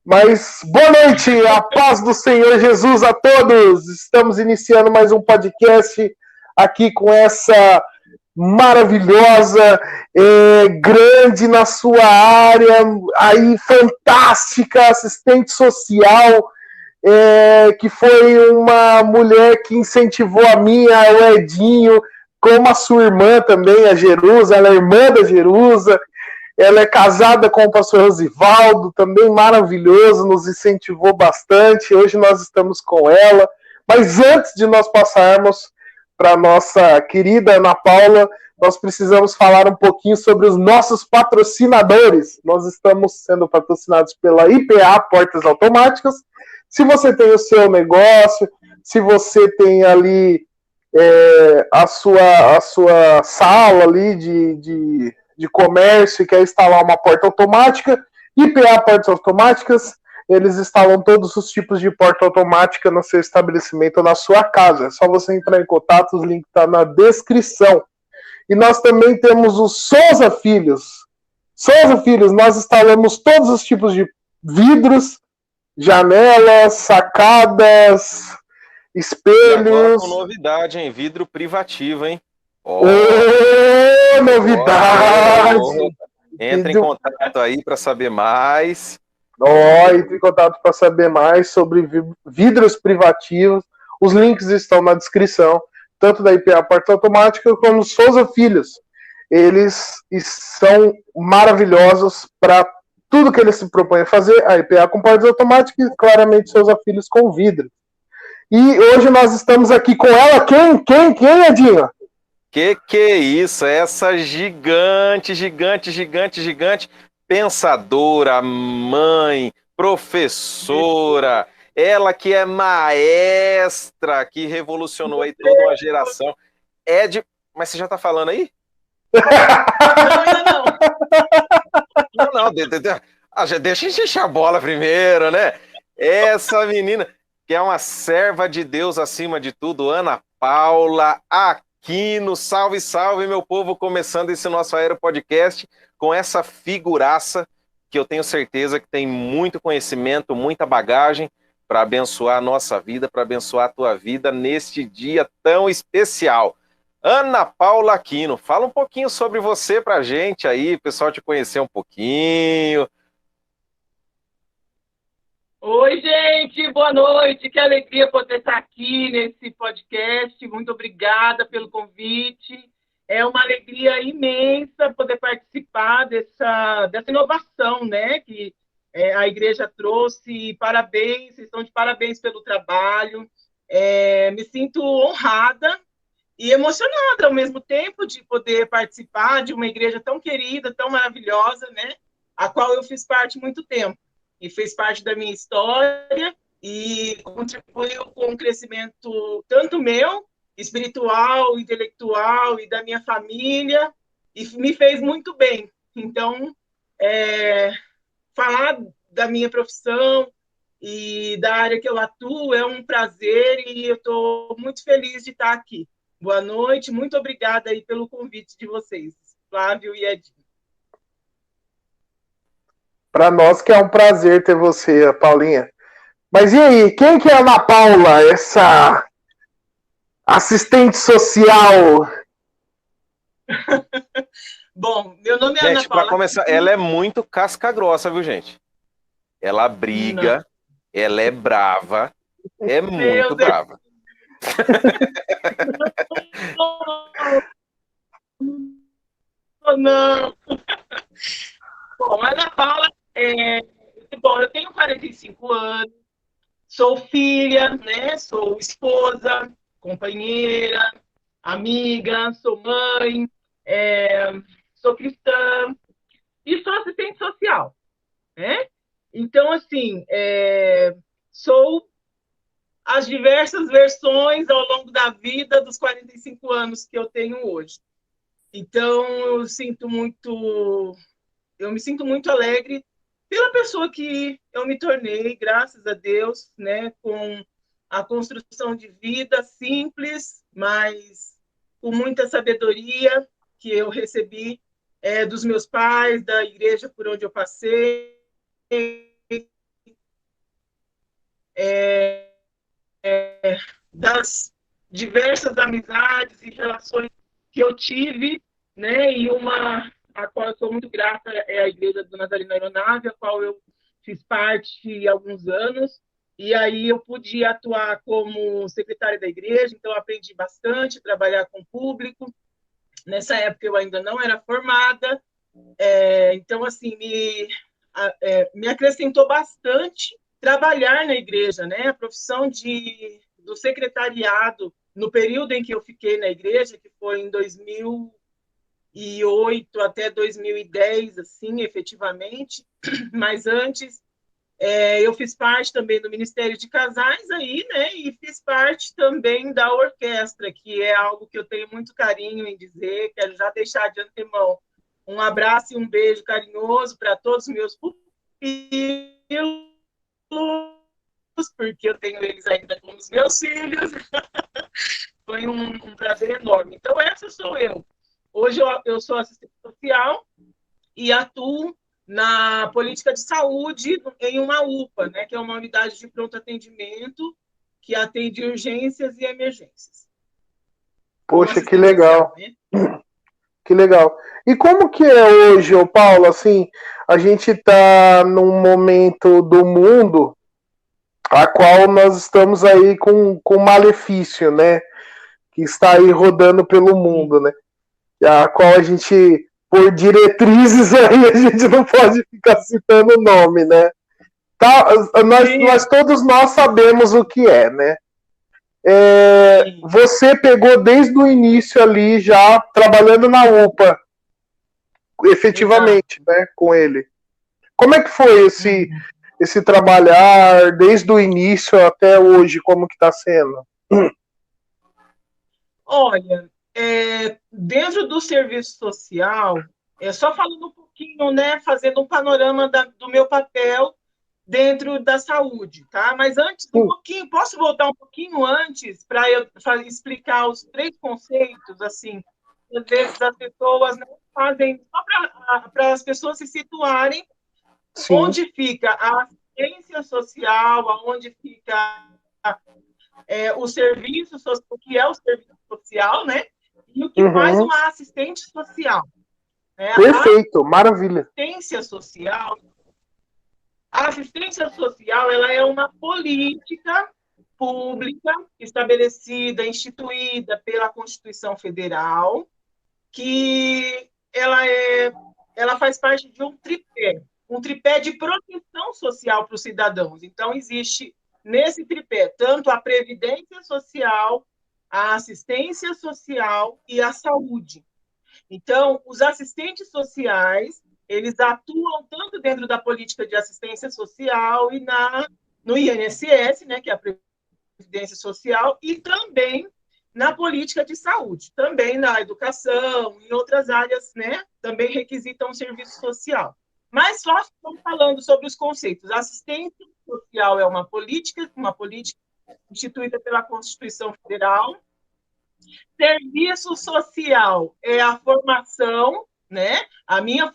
Mas boa noite, a paz do Senhor Jesus a todos. Estamos iniciando mais um podcast aqui com essa maravilhosa, grande na sua área, aí fantástica, assistente social, que foi uma mulher que incentivou a minha, o Edinho, como a sua irmã também, a Jerusa, ela é irmã da Jerusa. Ela é casada com o pastor Rosivaldo, também maravilhoso, nos incentivou bastante. Hoje nós estamos com ela. Mas antes de nós passarmos para a nossa querida Ana Paula, nós precisamos falar um pouquinho sobre os nossos patrocinadores. Nós estamos sendo patrocinados pela IPA Portas Automáticas. Se você tem o seu negócio, se você tem ali a sua sala ali de comércio e quer instalar uma porta automática, IPA Portas Automáticas, eles instalam todos os tipos de porta automática no seu estabelecimento ou na sua casa. É só você entrar em contato, o link está na descrição. E nós também temos o Souza Filhos. Souza Filhos, nós instalamos todos os tipos de vidros, janelas, sacadas, espelhos. E agora com novidade, hein? Vidro privativo, hein? Novidade! Entra em contato aí para saber mais. Entre em contato para saber mais sobre vidros privativos. Os links estão na descrição, tanto da IPA Portas Automática como do Souza Filhos. Eles são maravilhosos para tudo que eles se propõem a fazer. A IPA com portas automáticas e claramente Souza Filhos com vidro. E hoje nós estamos aqui com ela. Quem, Edinho? Que é isso? Essa gigante, pensadora, mãe, professora, ela que é maestra, que revolucionou aí toda uma geração. Mas você já tá falando aí? Não. Deixa a gente encher a bola primeiro, né? Essa menina, que é uma serva de Deus acima de tudo, Ana Paula Aquino. Salve, salve, meu povo, começando esse nosso Aero Podcast com essa figuraça que eu tenho certeza que tem muito conhecimento, muita bagagem para abençoar a nossa vida, para abençoar a tua vida neste dia tão especial. Ana Paula Aquino, fala um pouquinho sobre você pra gente aí, o pessoal te conhecer um pouquinho. Oi, gente, boa noite, que alegria poder estar aqui nesse podcast, muito obrigada pelo convite, é uma alegria imensa poder participar dessa inovação, né, que a igreja trouxe. Parabéns, vocês estão de parabéns pelo trabalho, me sinto honrada e emocionada ao mesmo tempo de poder participar de uma igreja tão querida, tão maravilhosa, né, a qual eu fiz parte muito tempo. E fez parte da minha história e contribuiu com o crescimento tanto meu, espiritual, intelectual e da minha família, e me fez muito bem. Então, falar da minha profissão e da área que eu atuo é um prazer e eu estou muito feliz de estar aqui. Boa noite, muito obrigada aí pelo convite de vocês, Flávio e Edinho. Para nós que é um prazer ter você, Paulinha. Mas e aí, quem que é a Ana Paula, essa assistente social? Bom, meu nome é Ana Paula. Para começar, ela é muito casca grossa, viu, gente? Ela briga, ela é brava, é muito brava. Não. Bom, Ana Paula, eu tenho 45 anos, sou filha, né? Sou esposa, companheira, amiga, sou mãe, sou cristã e sou assistente social, né? Então, assim, sou as diversas versões ao longo da vida dos 45 anos que eu tenho hoje. Então, eu me sinto muito alegre pela pessoa que eu me tornei, graças a Deus, né, com a construção de vida simples, mas com muita sabedoria que eu recebi dos meus pais, da igreja por onde eu passei, das diversas amizades e relações que eu tive, né? E uma a qual eu sou muito grata é a Igreja do Nazareno Aeronave, a qual eu fiz parte há alguns anos. E aí eu pude atuar como secretária da igreja, então aprendi bastante, trabalhar com o público. Nessa época eu ainda não era formada, então assim me acrescentou bastante trabalhar na igreja, né? A profissão do secretariado no período em que eu fiquei na igreja, que foi em 2008 até 2010, assim, efetivamente. Mas antes eu fiz parte também do Ministério de Casais aí, né? E fiz parte também da orquestra, que é algo que eu tenho muito carinho em dizer. Quero já deixar de antemão um abraço e um beijo carinhoso para todos os meus pupilos, porque eu tenho eles ainda como os meus filhos. Foi um prazer enorme. Então, essa sou eu. Hoje eu sou assistente social e atuo na política de saúde em uma UPA, né, que é uma unidade de pronto atendimento que atende urgências e emergências. Poxa, que legal. Social, né? Que legal. E como que é hoje, ô Paulo, assim, a gente está num momento do mundo a qual nós estamos aí com malefício, né? Que está aí rodando pelo mundo, né? A qual a gente, por diretrizes aí, a gente não pode ficar citando o nome, né? Tá, todos nós sabemos o que é, né? Você pegou desde o início ali, já trabalhando na UPA, efetivamente, né, com ele. Como é que foi esse trabalhar desde o início até hoje, como que está sendo? Olha, dentro do serviço social, só falando um pouquinho, né, fazendo um panorama do meu papel dentro da saúde, tá? Mas antes, um pouquinho, posso voltar um pouquinho antes para eu explicar os 3 conceitos, assim, às vezes as pessoas não fazem, só para as pessoas se situarem. Sim. Onde fica a assistência social, onde fica o serviço social, o que é o serviço social, né? E o que faz uma assistente social. Né? Perfeito, maravilha. A assistência social ela é uma política pública estabelecida, instituída pela Constituição Federal, que ela faz parte de um tripé de proteção social para os cidadãos. Então, existe nesse tripé tanto a previdência social, a assistência social e a saúde. Então, os assistentes sociais, eles atuam tanto dentro da política de assistência social e no INSS, né, que é a Previdência Social, e também na política de saúde, também na educação, em outras áreas, né, também requisitam um serviço social. Mas só estamos falando sobre os conceitos. A assistência social é uma política instituída pela Constituição Federal. Serviço social é a formação, né? A minha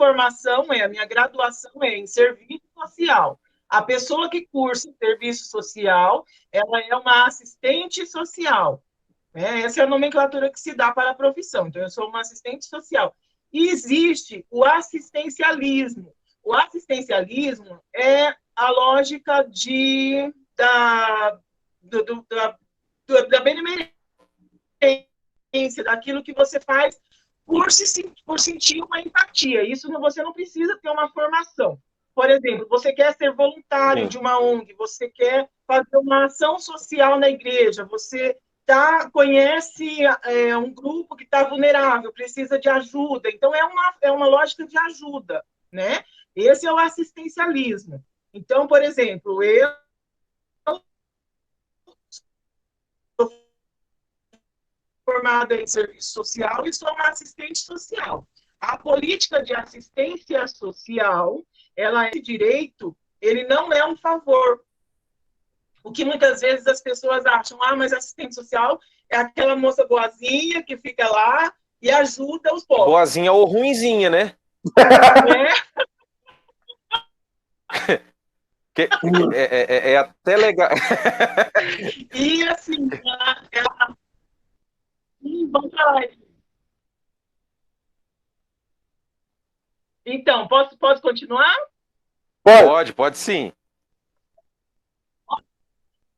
graduação é em serviço social. A pessoa que cursa serviço social, ela é uma assistente social. Né? Essa é a nomenclatura que se dá para a profissão. Então, eu sou uma assistente social. E existe o assistencialismo. O assistencialismo é a lógica da benemerência, daquilo que você faz por sentir uma empatia. Isso você não precisa ter uma formação. Por exemplo, você quer ser voluntário de uma ONG, você quer fazer uma ação social na igreja, você conhece um grupo que está vulnerável, precisa de ajuda. Então, é uma lógica de ajuda, né? Esse é o assistencialismo. Então, por exemplo, eu sou formada em serviço social e sou uma assistente social. A política de assistência social, esse direito, ele não é um favor. O que muitas vezes as pessoas acham, mas assistente social é aquela moça boazinha que fica lá e ajuda os pobres. Boazinha ou ruinzinha, né? Que é até legal. E assim, vamos falar. Então, posso continuar? Pode sim.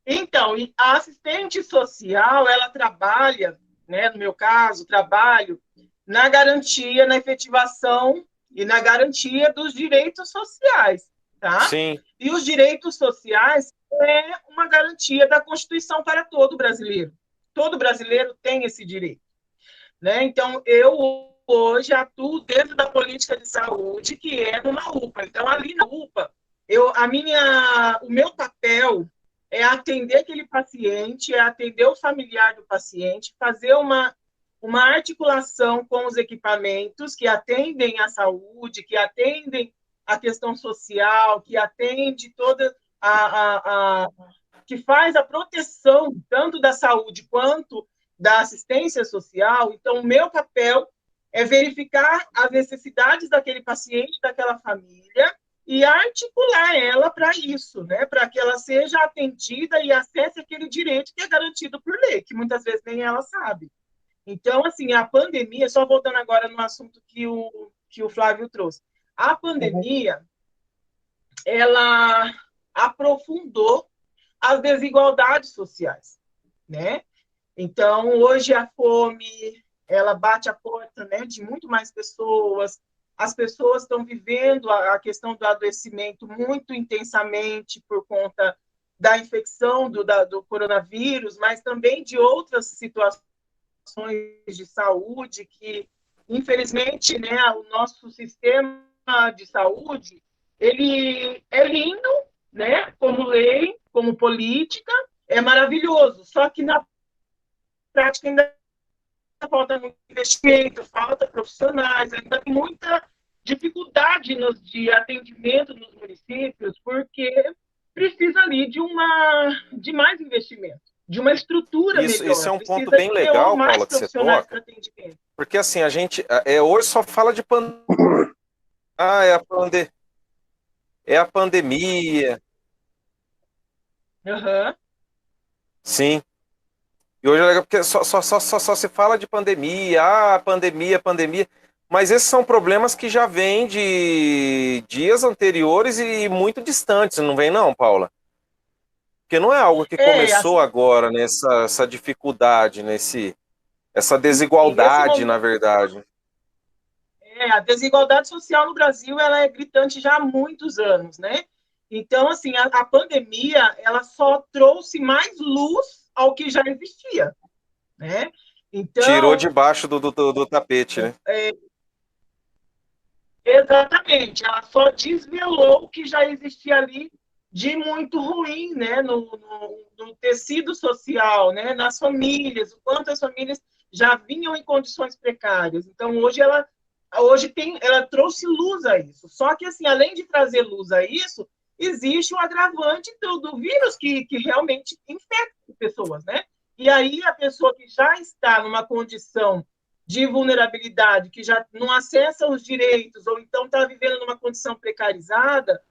Então, a assistente social, ela trabalha, né, no meu caso, trabalho na garantia, na efetivação e na garantia dos direitos sociais, tá? Sim. E os direitos sociais é uma garantia da Constituição para todo brasileiro. Todo brasileiro tem esse direito, né? Então, eu hoje atuo dentro da política de saúde, que é numa UPA. Então, ali na UPA, o meu papel é atender aquele paciente, é atender o familiar do paciente, fazer uma articulação com os equipamentos que atendem à saúde, que atendem a questão social, que atende toda que faz a proteção tanto da saúde quanto da assistência social. Então, o meu papel é verificar as necessidades daquele paciente, daquela família, e articular ela para isso, né? Para que ela seja atendida e acesse aquele direito que é garantido por lei, que muitas vezes nem ela sabe. Então, assim, a pandemia, só voltando agora no assunto que o Flávio trouxe, a pandemia, ela aprofundou as desigualdades sociais, né? Então, hoje a fome, ela bate a porta, né, de muito mais pessoas. As pessoas estão vivendo a questão do adoecimento muito intensamente por conta da infecção do coronavírus, mas também de outras situações de saúde que, infelizmente, né, o nosso sistema de saúde, ele é lindo, né, como lei, como política, é maravilhoso, só que na prática ainda falta muito investimento, falta profissionais, ainda tem muita dificuldade de atendimento nos municípios, porque precisa ali de mais investimento, de uma estrutura Isso melhor, é um ponto precisa bem ter legal, mais Paula, que você profissionais toca, para atendimento. porque assim, a gente hoje só fala de é a pandemia, Uhum. sim. E hoje é legal porque só se fala de pandemia, pandemia. Mas esses são problemas que já vêm de dias anteriores e muito distantes, não vem não, Paula? Porque não é algo que Assim, começou agora, né? Essa dificuldade, essa e nesse desigualdade, na momento, verdade. a desigualdade social no Brasil ela é gritante já há muitos anos, né? Então, assim, a pandemia ela só trouxe mais luz ao que já existia, né? Tirou Então, debaixo do tapete, né? exatamente, ela só desvelou o que já existia ali de muito ruim, né, no tecido social, né, nas famílias, o quanto as famílias já vinham em condições precárias. Então, ela trouxe luz a isso. Só que, assim, além de trazer luz a isso, existe o agravante do vírus que realmente infecta pessoas, né? E aí, a pessoa que já está numa condição de vulnerabilidade, que já não acessa os direitos, ou então está vivendo numa condição precarizada,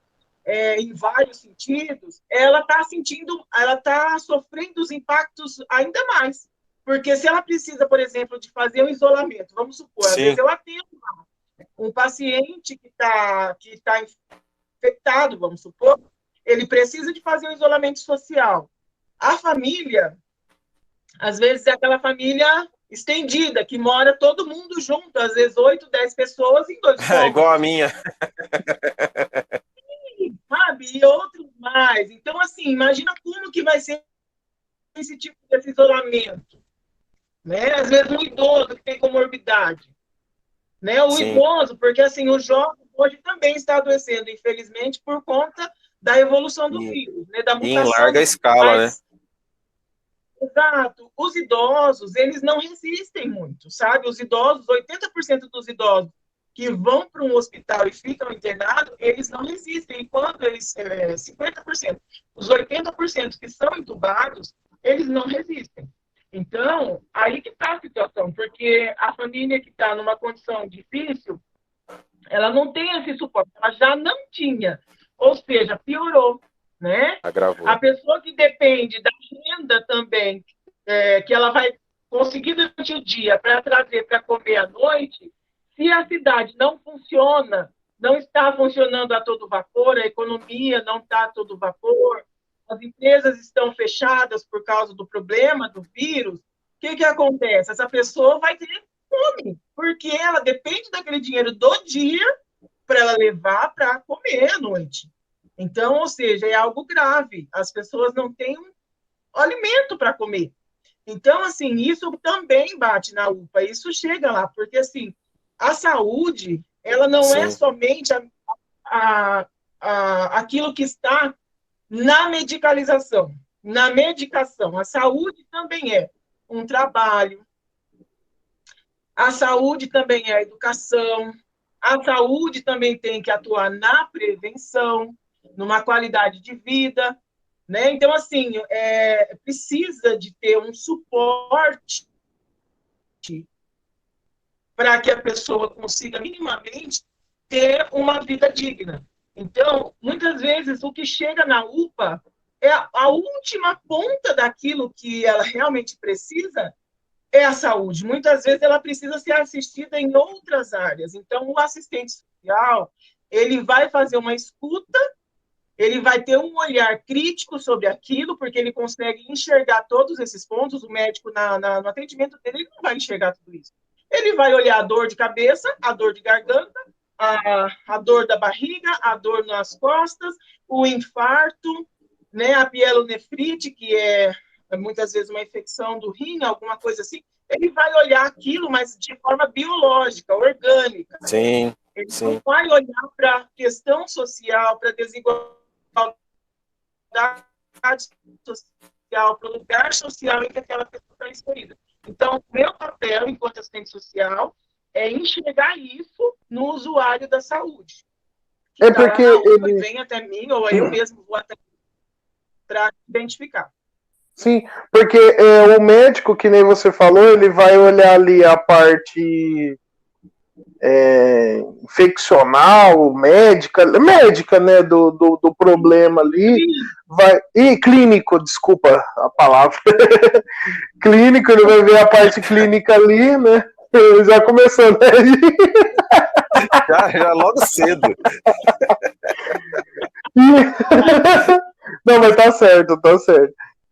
em vários sentidos, ela está sofrendo os impactos ainda mais. Porque se ela precisa, por exemplo, de fazer um isolamento, vamos supor, às vezes Sim, eu atendo um paciente que tá infectado, vamos supor, ele precisa de fazer um isolamento social. A família, às vezes, é aquela família estendida, que mora todo mundo junto, às vezes 8, 10 pessoas em 2 é igual a cômodos, minha. sabe? E outros mais. Então, assim, imagina como que vai ser esse tipo de isolamento, né? Às vezes um idoso que tem comorbidade, né? O Sim, idoso, porque assim, o jovem hoje também está adoecendo, infelizmente, por conta da evolução do e, vírus, né? Da e em mutação larga do vírus. escala, né? Mas, exato, os idosos, eles não resistem muito, sabe? Os idosos, 80% dos idosos que vão para um hospital e ficam internados, eles não resistem. E quando eles, 50%, os 80% que são entubados, eles não resistem. Então, aí que está a situação, porque a família que está numa condição difícil, ela não tem esse suporte, ela já não tinha, ou seja, piorou. pessoa que depende da renda também, que ela vai conseguir durante o dia para trazer para comer à noite, se a cidade não funciona, não está funcionando a todo vapor, a economia não está a todo vapor, as empresas estão fechadas por causa do problema do vírus, o que acontece? Essa pessoa vai ter fome, porque ela depende daquele dinheiro do dia para ela levar para comer à noite. Então, ou seja, é algo grave. As pessoas não têm um alimento para comer. Então, assim, isso também bate na UPA, isso chega lá, porque, assim, a saúde, ela não é somente aquilo que está na medicalização, na medicação. A saúde também é um trabalho, a saúde também é a educação, a saúde também tem que atuar na prevenção, numa qualidade de vida, né? Então, assim, precisa de ter um suporte para que a pessoa consiga minimamente ter uma vida digna. Então, muitas vezes, o que chega na UPA é a última ponta daquilo que ela realmente precisa, é a saúde. Muitas vezes ela precisa ser assistida em outras áreas. Então, o assistente social, ele vai fazer uma escuta, ele vai ter um olhar crítico sobre aquilo, porque ele consegue enxergar todos esses pontos. O médico, no atendimento dele, ele não vai enxergar tudo isso. Ele vai olhar a dor de cabeça, a dor de garganta, a dor da barriga, a dor nas costas, o infarto, né, a pielonefrite, que é muitas vezes uma infecção do rim, alguma coisa assim. Ele vai olhar aquilo, mas de forma biológica, orgânica. Sim, ele não vai olhar para a questão social, para a desigualdade social, para o lugar social em que aquela pessoa está inserida. Então, meu papel enquanto assistente social é enxergar isso no usuário da saúde. É porque ele vem até mim, ou eu mesmo vou até para identificar. Sim, porque o médico, que nem você falou, ele vai olhar ali a parte infeccional, médica, né, do problema ali, clínico, desculpa a palavra, clínico, ele vai ver a parte clínica ali, né, já começou, né? já logo cedo. Não, mas tá certo.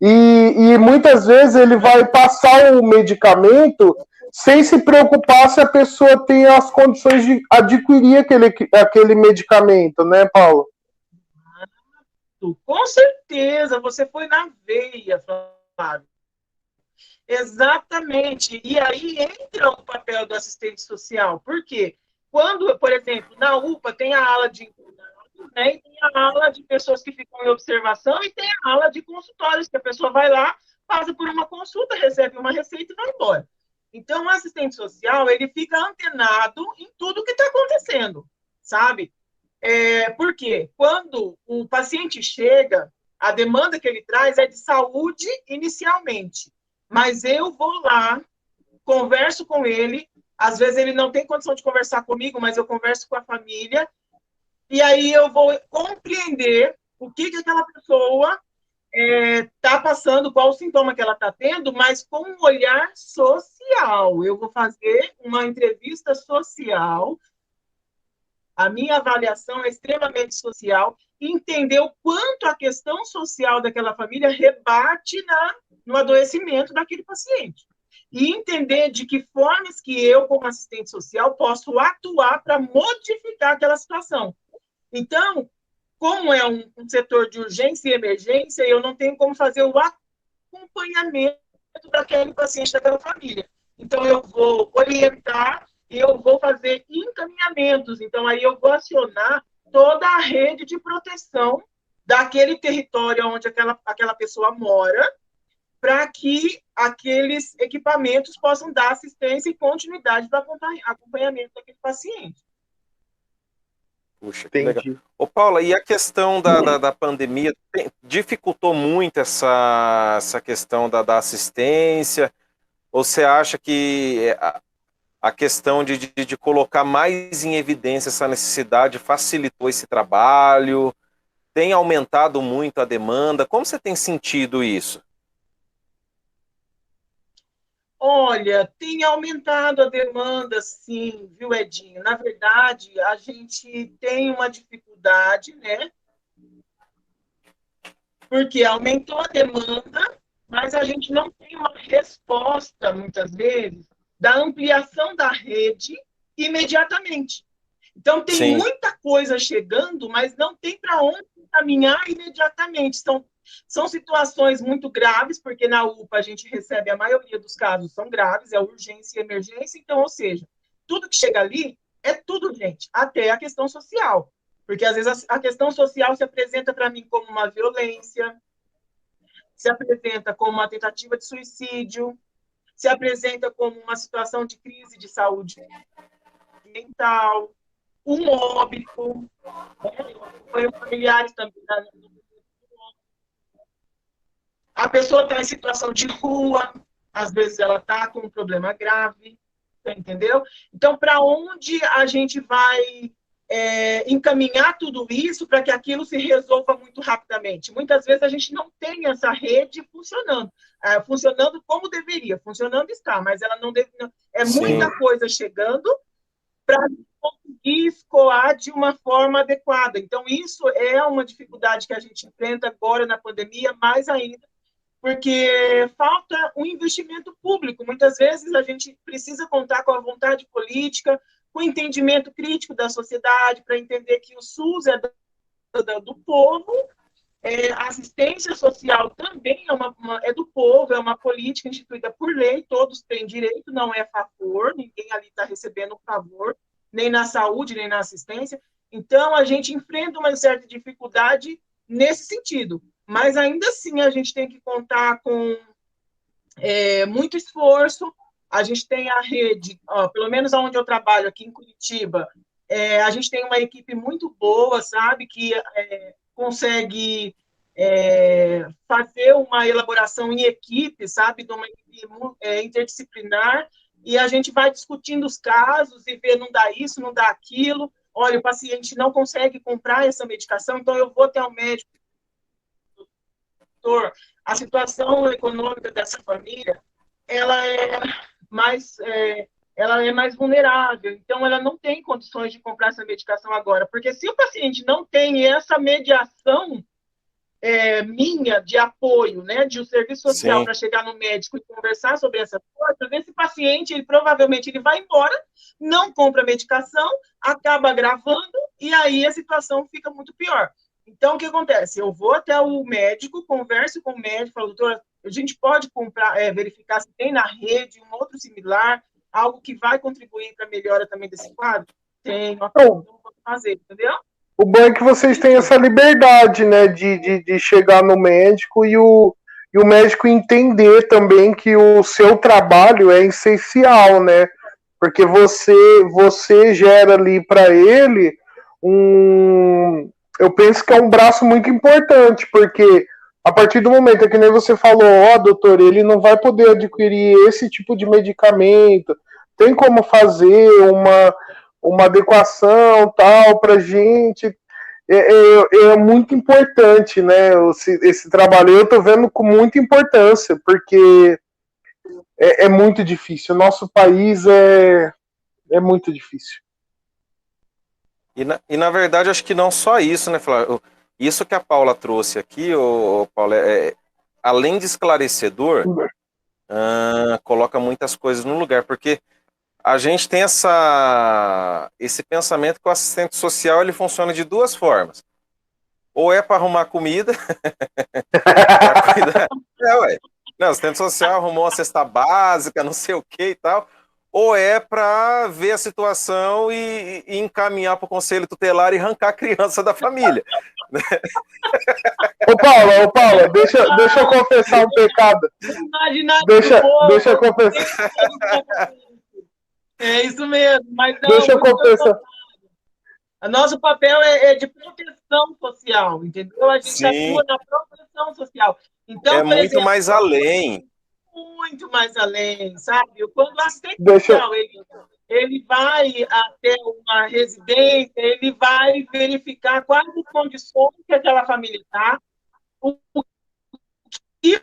E muitas vezes ele vai passar o medicamento sem se preocupar se a pessoa tem as condições de adquirir aquele medicamento, né, Paulo? Com certeza, você foi na veia, Flávio. Exatamente. E aí entra o papel do assistente social. Por quê? Quando, por exemplo, na UPA tem a ala de internato, né, e tem a ala de pessoas que ficam em observação e tem a ala de consultórios, que a pessoa vai lá, passa por uma consulta, recebe uma receita e vai embora. Então, o assistente social, ele fica antenado em tudo que está acontecendo, sabe? Por quê? Quando o paciente chega, a demanda que ele traz é de saúde inicialmente, mas eu vou lá, converso com ele, às vezes ele não tem condição de conversar comigo, mas eu converso com a família, e aí eu vou compreender o que aquela pessoa está passando, qual o sintoma que ela está tendo, mas com um olhar social. Eu vou fazer uma entrevista social, a minha avaliação é extremamente social, e entender o quanto a questão social daquela família rebate no adoecimento daquele paciente. E entender de que formas que eu, como assistente social, posso atuar para modificar aquela situação. Então, como é um setor de urgência e emergência, eu não tenho como fazer o acompanhamento daquele paciente, daquela família. Então, eu vou orientar e eu vou fazer encaminhamentos. Então, aí eu vou acionar toda a rede de proteção daquele território onde aquela pessoa mora, para que aqueles equipamentos possam dar assistência e continuidade para acompanhamento daquele paciente. Puxa, que legal. Ô, Paula, e a questão da pandemia dificultou muito essa questão da assistência? Ou você acha que a questão de colocar mais em evidência essa necessidade facilitou esse trabalho? tem aumentado muito a demanda? Como você tem sentido isso? Olha, tem aumentado a demanda, sim, viu, Edinho? Na verdade, a gente tem uma dificuldade, né? Porque aumentou a demanda, mas a gente não tem uma resposta, muitas vezes, da ampliação da rede imediatamente. Então, tem Sim, muita coisa chegando, mas não tem para onde caminhar imediatamente. São situações muito graves, porque na UPA a gente recebe a maioria dos casos são graves, é urgência e emergência, então, ou seja, tudo que chega ali é tudo urgente, até a questão social. Porque às vezes a questão social se apresenta para mim como uma violência, se apresenta como uma tentativa de suicídio, se apresenta como uma situação de crise de saúde mental, um óbito, foi familiares também. A pessoa está em situação de rua, às vezes ela está com um problema grave, entendeu? Então, para onde a gente vai encaminhar tudo isso para que aquilo se resolva muito rapidamente? Muitas vezes a gente não tem essa rede funcionando como deveria. Funcionando está, mas ela não deve. É sim. muita coisa chegando para conseguir escoar de uma forma adequada. Então, isso é uma dificuldade que a gente enfrenta agora na pandemia, mais ainda, porque falta um investimento público. Muitas vezes a gente precisa contar com a vontade política, com o entendimento crítico da sociedade, para entender que o SUS é do povo, a assistência social também é do povo, é uma política instituída por lei, todos têm direito, não é favor, ninguém ali está recebendo favor, nem na saúde, nem na assistência. Então, a gente enfrenta uma certa dificuldade nesse sentido. Mas, ainda assim, a gente tem que contar com muito esforço. A gente tem a rede, pelo menos onde eu trabalho, aqui em Curitiba, a gente tem uma equipe muito boa, sabe, que consegue fazer uma elaboração em equipe, sabe, de uma equipe interdisciplinar, e a gente vai discutindo os casos e ver, não dá isso, não dá aquilo, olha, o paciente não consegue comprar essa medicação, então eu vou até o médico, doutor, a situação econômica dessa família, ela é mais vulnerável, então ela não tem condições de comprar essa medicação agora, porque se o paciente não tem essa mediação minha de apoio, né, de um serviço social para chegar no médico e conversar sobre essa coisa, esse paciente, ele provavelmente ele vai embora, não compra a medicação, acaba agravando e aí a situação fica muito pior. Então, o que acontece? Eu vou até o médico, converso com o médico, falo, doutor, a gente pode comprar, verificar se tem na rede um outro similar, algo que vai contribuir para a melhora também desse quadro? Tem, então vou fazer, entendeu? O bom é que vocês têm essa liberdade, né, de chegar no médico e o médico entender também que o seu trabalho é essencial, né? Porque você gera ali para ele eu penso que é um braço muito importante, porque a partir do momento que nem você falou, doutor, ele não vai poder adquirir esse tipo de medicamento, tem como fazer uma adequação tal para gente. É muito importante, né? Esse trabalho eu estou vendo com muita importância, porque é muito difícil. O nosso país é muito difícil. Na verdade, acho que não só isso, né, Flávio? Isso que a Paula trouxe aqui, Paula, além de esclarecedor, coloca muitas coisas no lugar, porque a gente tem esse pensamento que o assistente social ele funciona de duas formas. Ou é para arrumar comida, para cuidar. Não, o assistente social arrumou uma cesta básica, não sei o que e tal. Ou é para ver a situação e encaminhar para o conselho tutelar e arrancar a criança da família. Ô Paula, deixa eu confessar um pecado. Deixa eu confessar. É isso mesmo, mas não, deixa eu confessar. Nosso papel é de proteção social, entendeu? A gente atua na proteção social. Então, por exemplo, mais além. Muito mais além, sabe? Quando o assistente social, ele vai até uma residência, ele vai verificar quais as condições que aquela família está, o que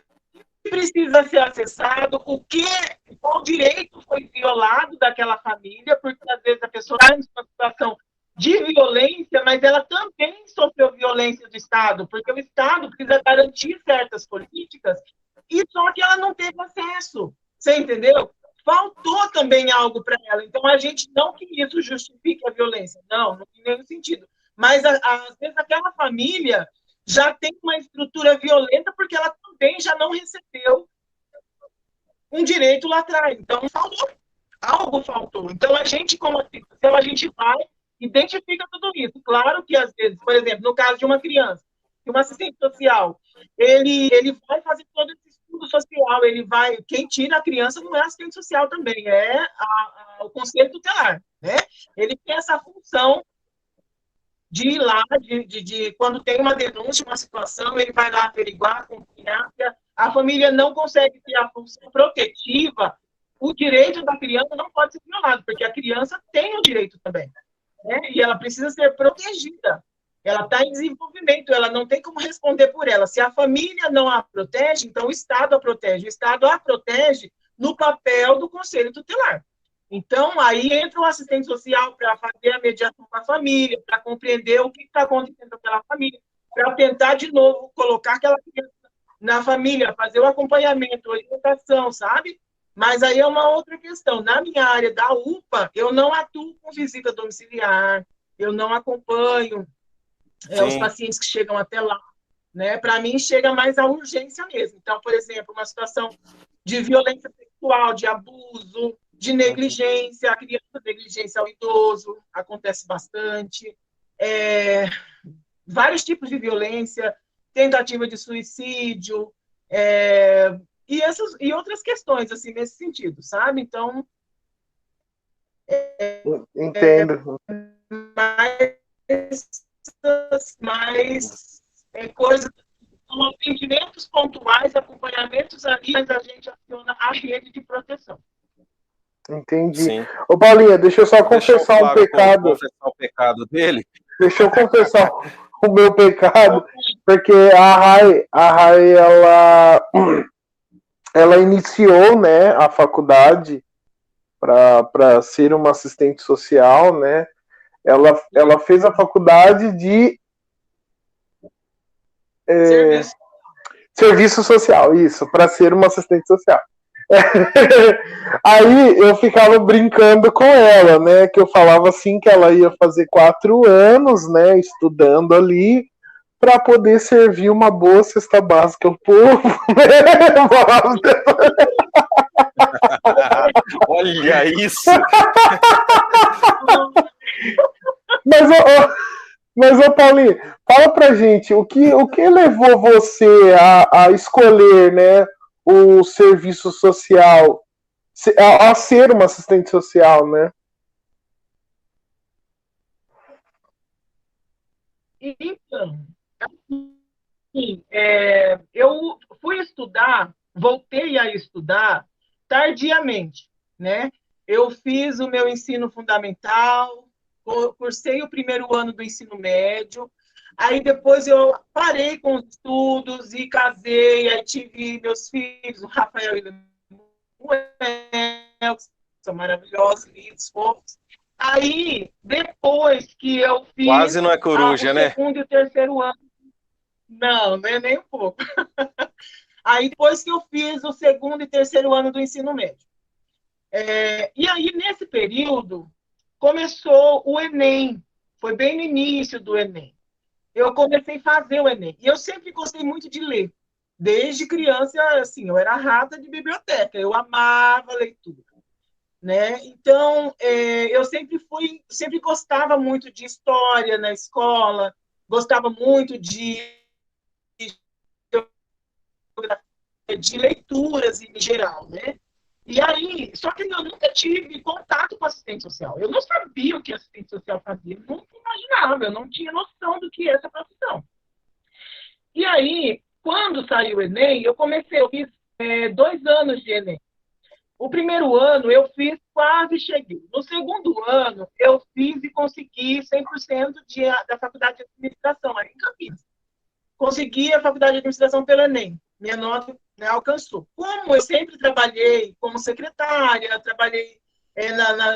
precisa ser acessado, qual direito foi violado daquela família, porque às vezes a pessoa está em uma situação de violência, mas ela também sofreu violência do Estado, porque o Estado precisa garantir certas políticas, e só que ela não teve acesso, você entendeu? Faltou também algo para ela. Então, a gente não que isso justifique a violência, não tem nenhum sentido. Mas, às vezes, aquela família já tem uma estrutura violenta porque ela também já não recebeu um direito lá atrás. Então, algo faltou. Então, a gente, como assistente, a gente vai, identifica tudo isso. Claro que, às vezes, por exemplo, no caso de uma criança, que um assistente social, ele vai fazer todo esse estudo social, quem tira a criança não é assistente social também, é o conselho tutelar, né? Ele tem essa função de ir lá, quando tem uma denúncia, uma situação, ele vai lá averiguar, acompanhar, a família não consegue ter a função protetiva, o direito da criança não pode ser violado, porque a criança tem o direito também, né? E ela precisa ser protegida. Ela está em desenvolvimento, ela não tem como responder por ela. Se a família não a protege, então o Estado a protege. O Estado a protege no papel do conselho tutelar. Então, aí entra o assistente social para fazer a mediação com a família, para compreender o que está acontecendo com aquela família, para tentar, de novo, colocar aquela criança na família, fazer o acompanhamento, a orientação, sabe? Mas aí é uma outra questão. Na minha área da UPA, eu não atuo com visita domiciliar, eu não acompanho os pacientes que chegam até lá. Né? Para mim, chega mais a urgência mesmo. Então, por exemplo, uma situação de violência sexual, de abuso, de negligência, a criança negligência ao idoso, acontece bastante. Vários tipos de violência, tentativa de suicídio, e outras questões, assim, nesse sentido, sabe? Então... Entendo. Mas coisas, são atendimentos pontuais, acompanhamentos ali, mas a gente aciona a rede de proteção. Entendi. Sim. Ô, Paulinha, deixa eu só confessar um pecado. Confessar o pecado dele. Deixa eu confessar o meu pecado, porque a Rai ela iniciou, né, a faculdade para ser uma assistente social, né? Ela fez a faculdade de serviço social, isso, para ser uma assistente social. Aí eu ficava brincando com ela, né? Que eu falava assim que ela ia fazer 4 anos, né? Estudando ali para poder servir uma boa cesta básica ao povo. Olha isso! Mas, Paulinho, fala pra gente, o que levou você a escolher, né, o serviço social, a ser uma assistente social, né? Então, assim, eu fui estudar, voltei a estudar tardiamente, né? Eu fiz o meu ensino fundamental, cursei o primeiro ano do ensino médio, aí depois eu parei com os estudos e casei, aí tive meus filhos, o Rafael e o Samuel, que são maravilhosos, lindos, fofos. Aí, depois que eu fiz... Quase não é coruja, né? O segundo e o terceiro ano. Não é nem um pouco. Aí, depois que eu fiz o segundo e terceiro ano do ensino médio. E aí, nesse período, começou o Enem. Foi bem no início do Enem. Eu comecei a fazer o Enem. E eu sempre gostei muito de ler. Desde criança, assim, eu era rata de biblioteca. Eu amava leitura. Né? Então, eu sempre gostava muito de história na escola, gostava muito de leituras em geral, né? E aí, só que eu nunca tive contato com assistente social. Eu não sabia o que assistente social fazia, eu nunca imaginava, eu não tinha noção do que é essa profissão. E aí, quando saiu o Enem, eu fiz 2 anos de Enem. O primeiro ano eu fiz, quase cheguei. No segundo ano, eu fiz e consegui 100% da faculdade de administração, ali em Campinas. Consegui a faculdade de administração pelo Enem. Minha nota, né, alcançou. Como eu sempre trabalhei como secretária, trabalhei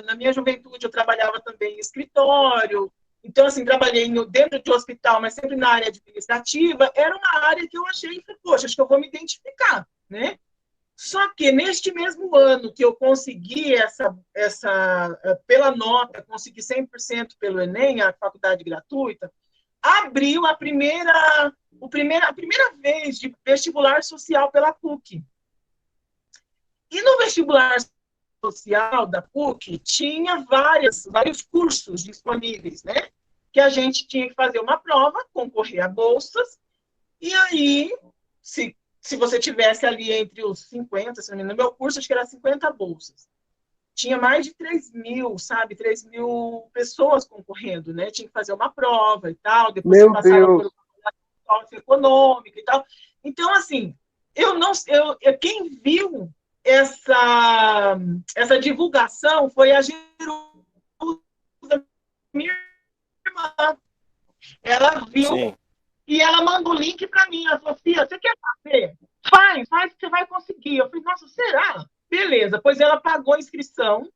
na minha juventude, eu trabalhava também em escritório. Então, assim, trabalhei dentro de hospital, mas sempre na área administrativa. Era uma área que eu achei, poxa, acho que eu vou me identificar, né? Só que neste mesmo ano que eu consegui pela nota, consegui 100% pelo Enem, a faculdade gratuita, abriu a primeira vez de vestibular social pela PUC. E no vestibular social da PUC tinha vários cursos disponíveis, né? Que a gente tinha que fazer uma prova, concorrer a bolsas, e aí, se você tivesse ali entre os 50, se não me engano, no meu curso acho que era 50 bolsas. Tinha mais de 3 mil, sabe? 3 mil pessoas concorrendo, né? Tinha que fazer uma prova e tal, depois Meu você passava Deus. por econômica e tal. Então, assim, quem viu essa divulgação foi a Jerusa, minha irmã. Ela viu. Sim. E ela manda o link para mim. Ela falou, Fia, você quer fazer? Faz que você vai conseguir. Eu falei, nossa, será? Beleza. Pois ela pagou a inscrição.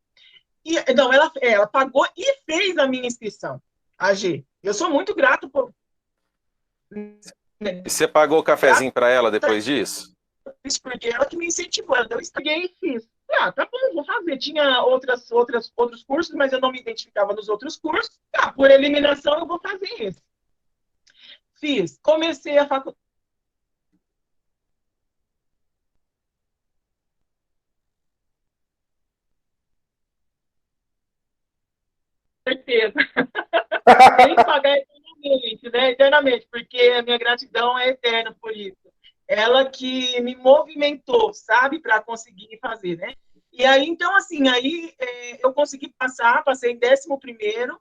Não, ela pagou e fez a minha inscrição, a G. Eu sou muito grato por... E você pagou o cafezinho para ela depois disso? Porque ela que me incentivou. Eu estudei e fiz. Tá bom, vou fazer. Tinha outros cursos, mas eu não me identificava nos outros cursos. Por eliminação, eu vou fazer esse. Fiz. Comecei a faculdade. Certeza. Tem que pagar eternamente, né? Eternamente, porque a minha gratidão é eterna por isso. Ela que me movimentou, sabe, para conseguir fazer, né? E aí, então, assim, eu consegui passei em 11º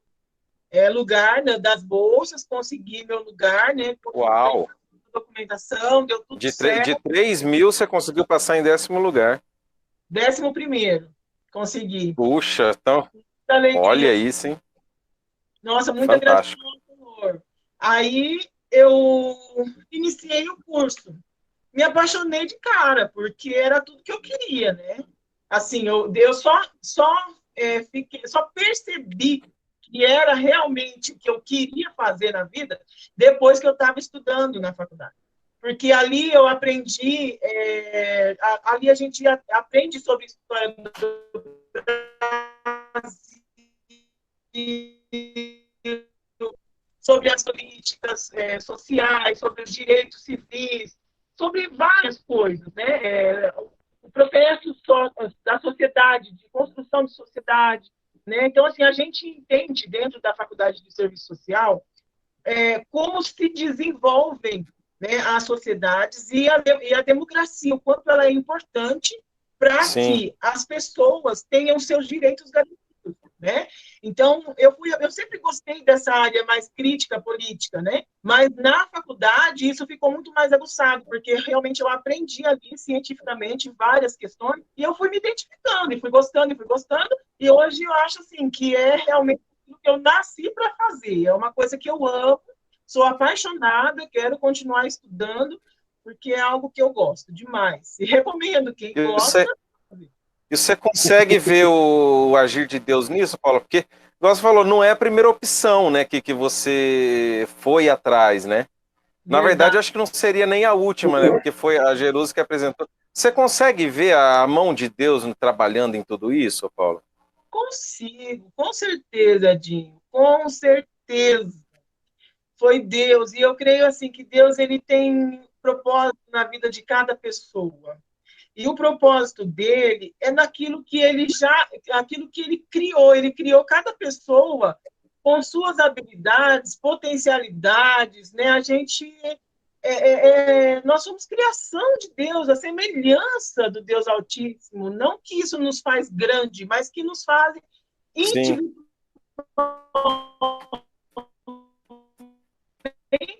lugar, né, das bolsas, consegui meu lugar, né? Uau! Documentação, deu tudo certo. De 3 mil, você conseguiu passar em 10º lugar. 11º, consegui. Puxa, então, olha isso, hein? Nossa, muita gratidão ao Senhor. Aí eu iniciei o curso. Me apaixonei de cara, porque era tudo que eu queria, né? Assim, eu só percebi que era realmente o que eu queria fazer na vida depois que eu estava estudando na faculdade. Porque ali eu aprendi, ali a gente aprende sobre a história do Brasil, sobre as políticas sociais, sobre os direitos civis, sobre várias coisas, né? O processo da sociedade, de construção de sociedade, né? Então, assim, a gente entende dentro da Faculdade de Serviço Social como se desenvolvem, né, as sociedades e a democracia, o quanto ela é importante para que as pessoas tenham seus direitos garantidos. Né? Então, eu sempre gostei dessa área mais crítica política, né? Mas na faculdade isso ficou muito mais aguçado, porque realmente eu aprendi ali cientificamente várias questões e eu fui me identificando, e fui gostando, e hoje eu acho assim que é realmente o que eu nasci para fazer, é uma coisa que eu amo, sou apaixonada, quero continuar estudando, porque é algo que eu gosto demais. E recomendo quem gosta. E você consegue ver o agir de Deus nisso, Paulo? Porque, igual você falou, não é a primeira opção, né, que você foi atrás, né? Na verdade, eu acho que não seria nem a última, né? Porque foi a Jerusa que apresentou. Você consegue ver a mão de Deus trabalhando em tudo isso, Paulo? Consigo, com certeza, Dinho, com certeza. Foi Deus, e eu creio assim que Deus ele tem propósito na vida de cada pessoa. E o propósito dele é naquilo que aquilo que ele criou cada pessoa com suas habilidades, potencialidades, né? Nós somos criação de Deus, a semelhança do Deus Altíssimo. Não que isso nos faz grande, mas que nos faz individualmente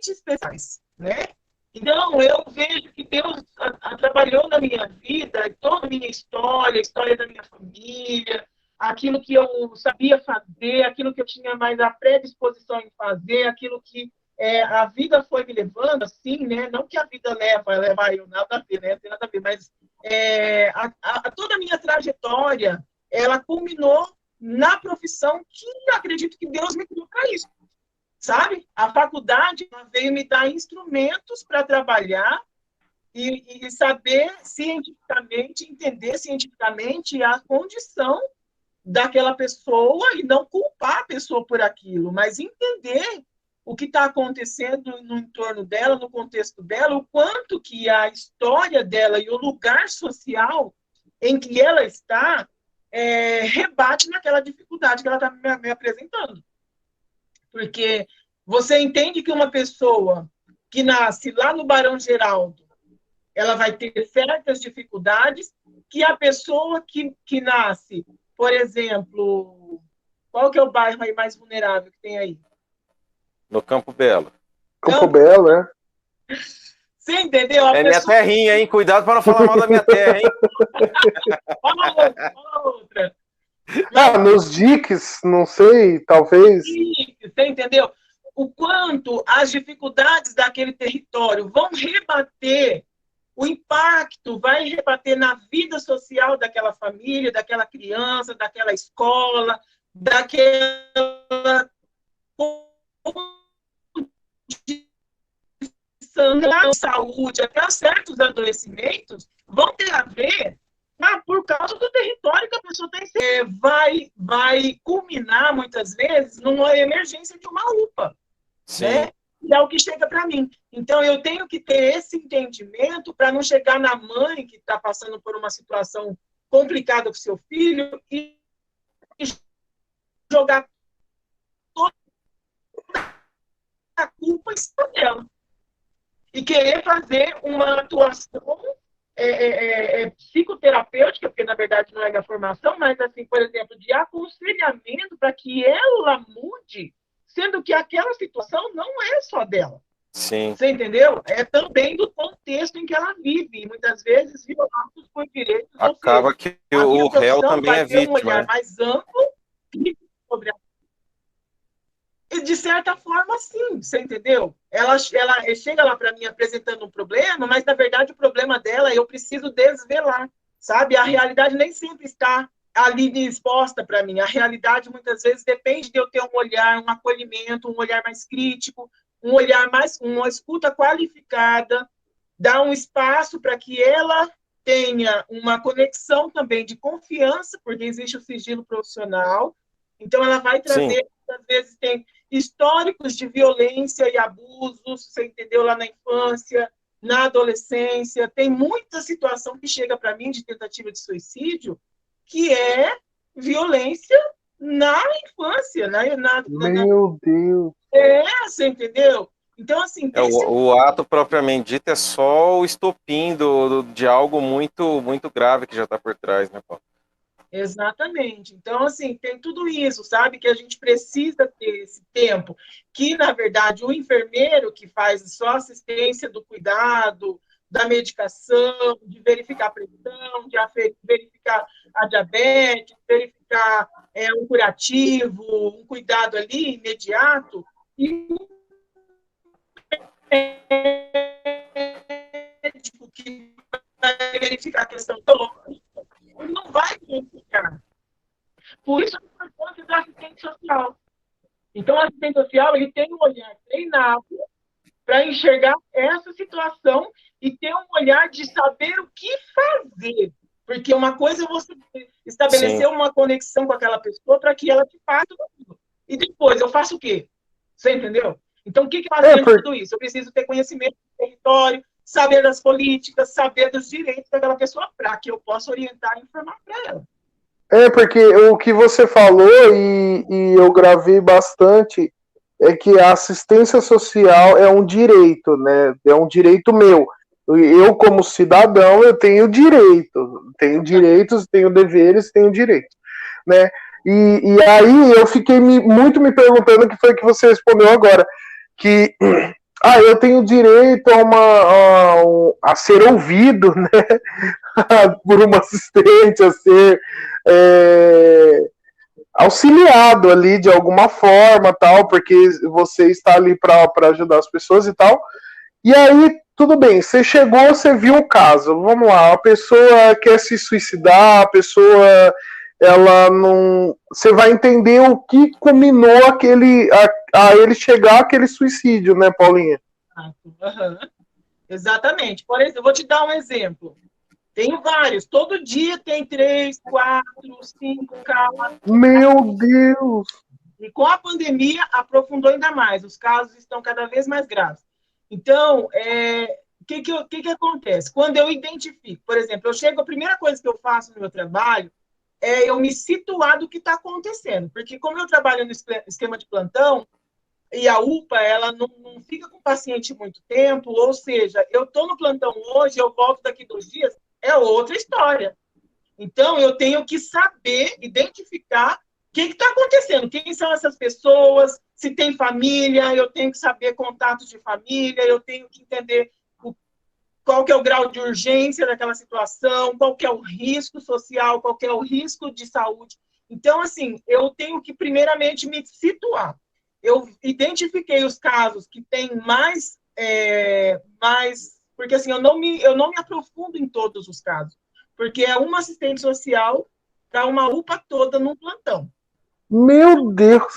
especiais, né? Então, eu vejo que Deus, através trabalhou na minha vida, toda a minha história, a história da minha família, aquilo que eu sabia fazer, aquilo que eu tinha mais a predisposição em fazer, aquilo que a vida foi me levando, assim, né? Não que a vida leva eu, nada a ver, né? Não tem nada a ver, mas toda a minha trajetória, ela culminou na profissão que eu acredito que Deus me criou para isso, sabe? A faculdade veio me dar instrumentos para trabalhar e saber cientificamente, entender cientificamente a condição daquela pessoa e não culpar a pessoa por aquilo, mas entender o que está acontecendo no entorno dela, no contexto dela, o quanto que a história dela e o lugar social em que ela está rebate naquela dificuldade que ela está me apresentando. Porque você entende que uma pessoa que nasce lá no Barão Geraldo, ela vai ter certas dificuldades, que a pessoa que nasce, por exemplo, qual que é o bairro aí mais vulnerável que tem aí? No Campo Belo. Campo Belo, né? Você entendeu? Minha terrinha, hein? Cuidado para não falar mal da minha terra, hein? Olha outra. Nos diques, não sei, talvez. Você entendeu? O quanto as dificuldades daquele território vão rebater, o impacto vai rebater na vida social daquela família, daquela criança, daquela escola, daquela saúde, até certos adoecimentos vão ter a ver por causa do território que a pessoa está inserida. Vai culminar, muitas vezes, numa emergência de uma UPA. Sim. Né? E é o que chega para mim. Então, eu tenho que ter esse entendimento para não chegar na mãe que está passando por uma situação complicada com seu filho e jogar toda a culpa em cima dela. E querer fazer uma atuação psicoterapêutica, porque na verdade não é da formação, mas assim, por exemplo, de aconselhamento para que ela mude, sendo que aquela situação não é só dela. Sim. Você entendeu? É também do contexto em que ela vive, e muitas vezes violados por direitos. Acaba que o réu também é vítima. Um olhar mais amplo sobre a... E de certa forma, sim, você entendeu? Ela chega lá para mim apresentando um problema, mas na verdade o problema dela eu preciso desvelar, sabe? A realidade nem sempre está ali exposta para mim. A realidade muitas vezes depende de eu ter um olhar, um acolhimento, um olhar mais crítico, um olhar mais, uma escuta qualificada, dar um espaço para que ela tenha uma conexão também de confiança, porque existe o sigilo profissional. Então ela vai trazer, às vezes tem históricos de violência e abusos, você entendeu, lá na infância, na adolescência, tem muita situação que chega para mim de tentativa de suicídio, que é violência na infância, Meu Deus! Você entendeu? Então, assim... O ato propriamente dito é só o estopim de algo muito, muito grave que já está por trás, né, Paulo? Exatamente. Então, assim, tem tudo isso, sabe? Que a gente precisa ter esse tempo. Que, na verdade, o enfermeiro que faz só assistência do cuidado, da medicação, de verificar a pressão, de verificar a diabetes, verificar um curativo, um cuidado ali imediato, e o médico que vai verificar a questão biológica, ele não vai verificar. Por isso, a importância da assistente social. Então, o assistente social ele tem um olhar treinado para enxergar essa situação e ter um olhar de saber o que fazer. Porque uma coisa é você estabelecer uma conexão com aquela pessoa para que ela te faça tudo. E depois, eu faço o quê? Você entendeu? Então, o que fazendo tudo isso? Eu preciso ter conhecimento do território, saber das políticas, saber dos direitos daquela pessoa para que eu possa orientar e informar para ela. Porque o que você falou, e eu gravei bastante, é que a assistência social é um direito, né? É um direito meu. Eu, como cidadão, eu tenho direito. Tenho direitos, tenho deveres, tenho direitos, né? E aí eu fiquei muito me perguntando o que foi que você respondeu agora. Que eu tenho direito a ser ouvido, né? Por uma assistente, a ser auxiliado ali de alguma forma, tal, porque você está ali para ajudar as pessoas e tal. E aí, tudo bem, você chegou, você viu o caso, vamos lá, a pessoa quer se suicidar, a pessoa, ela não... Você vai entender o que culminou a ele chegar àquele suicídio, né, Paulinha? Uhum. Exatamente. Por exemplo, eu vou te dar um exemplo. Tenho vários. Todo dia tem 3, 4, 5 casos. Meu Deus! E com a pandemia, aprofundou ainda mais. Os casos estão cada vez mais graves. Então, o que acontece? Quando eu identifico, por exemplo, a primeira coisa que eu faço no meu trabalho é eu me situar do que está acontecendo. Porque como eu trabalho no esquema de plantão, e a UPA, ela não fica com o paciente muito tempo, ou seja, eu estou no plantão hoje, eu volto daqui 2 dias, é outra história. Então, eu tenho que saber identificar o que está acontecendo, quem são essas pessoas, se tem família, eu tenho que saber contatos de família, eu tenho que entender qual que é o grau de urgência daquela situação, qual que é o risco social, qual que é o risco de saúde. Então, assim, eu tenho que, primeiramente, me situar. Eu identifiquei os casos que têm mais... porque, assim, eu não me aprofundo em todos os casos, porque é uma assistente social para uma UPA toda num plantão. Meu Deus!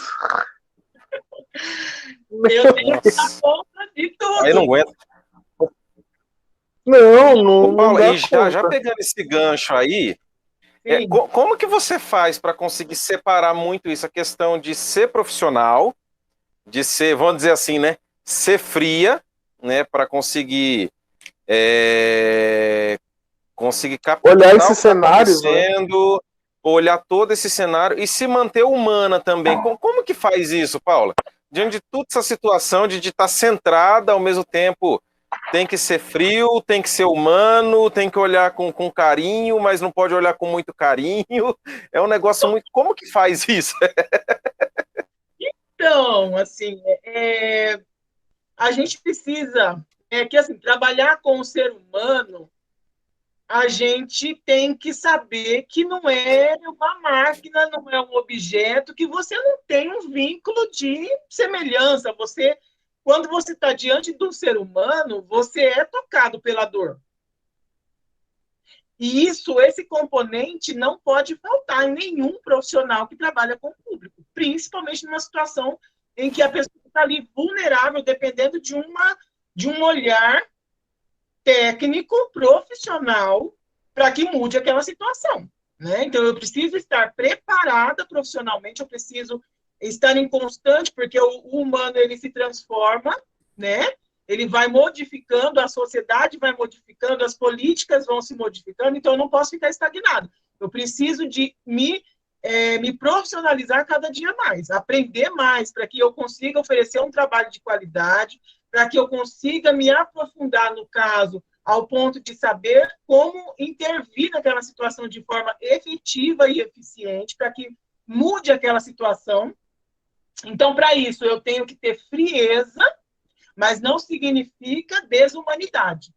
Eu tenho que dar conta de tudo. Aí não aguenta. Não Paulo, dá e conta. já pegando esse gancho aí, como que você faz para conseguir separar muito isso, a questão de ser profissional, de ser, vamos dizer assim, né, ser fria, né, para conseguir captar olhar o esse que está cenário, acontecendo, né? Olhar todo esse cenário e se manter humana também. Como que faz isso, Paula? Diante de toda essa situação de estar centrada, ao mesmo tempo tem que ser frio, tem que ser humano, tem que olhar com carinho, mas não pode olhar com muito carinho. É um negócio muito... Como que faz isso? Então, assim, a gente precisa assim, trabalhar com o ser humano, a gente tem que saber que não é uma máquina, não é um objeto, que você não tem um vínculo de semelhança. Quando você está diante do ser humano, você é tocado pela dor. E esse componente não pode faltar em nenhum profissional que trabalha com o público, principalmente numa situação em que a pessoa está ali vulnerável, dependendo de um olhar técnico, profissional, para que mude aquela situação. Né? Então, eu preciso estar preparada profissionalmente, eu preciso estar em constante, porque o humano ele se transforma, né? Ele vai modificando, a sociedade vai modificando, as políticas vão se modificando, então eu não posso ficar estagnado. Eu preciso de me profissionalizar cada dia mais, aprender mais, para que eu consiga oferecer um trabalho de qualidade, para que eu consiga me aprofundar no caso, ao ponto de saber como intervir naquela situação de forma efetiva e eficiente, para que mude aquela situação. Então, para isso, eu tenho que ter frieza, mas não significa desumanidade.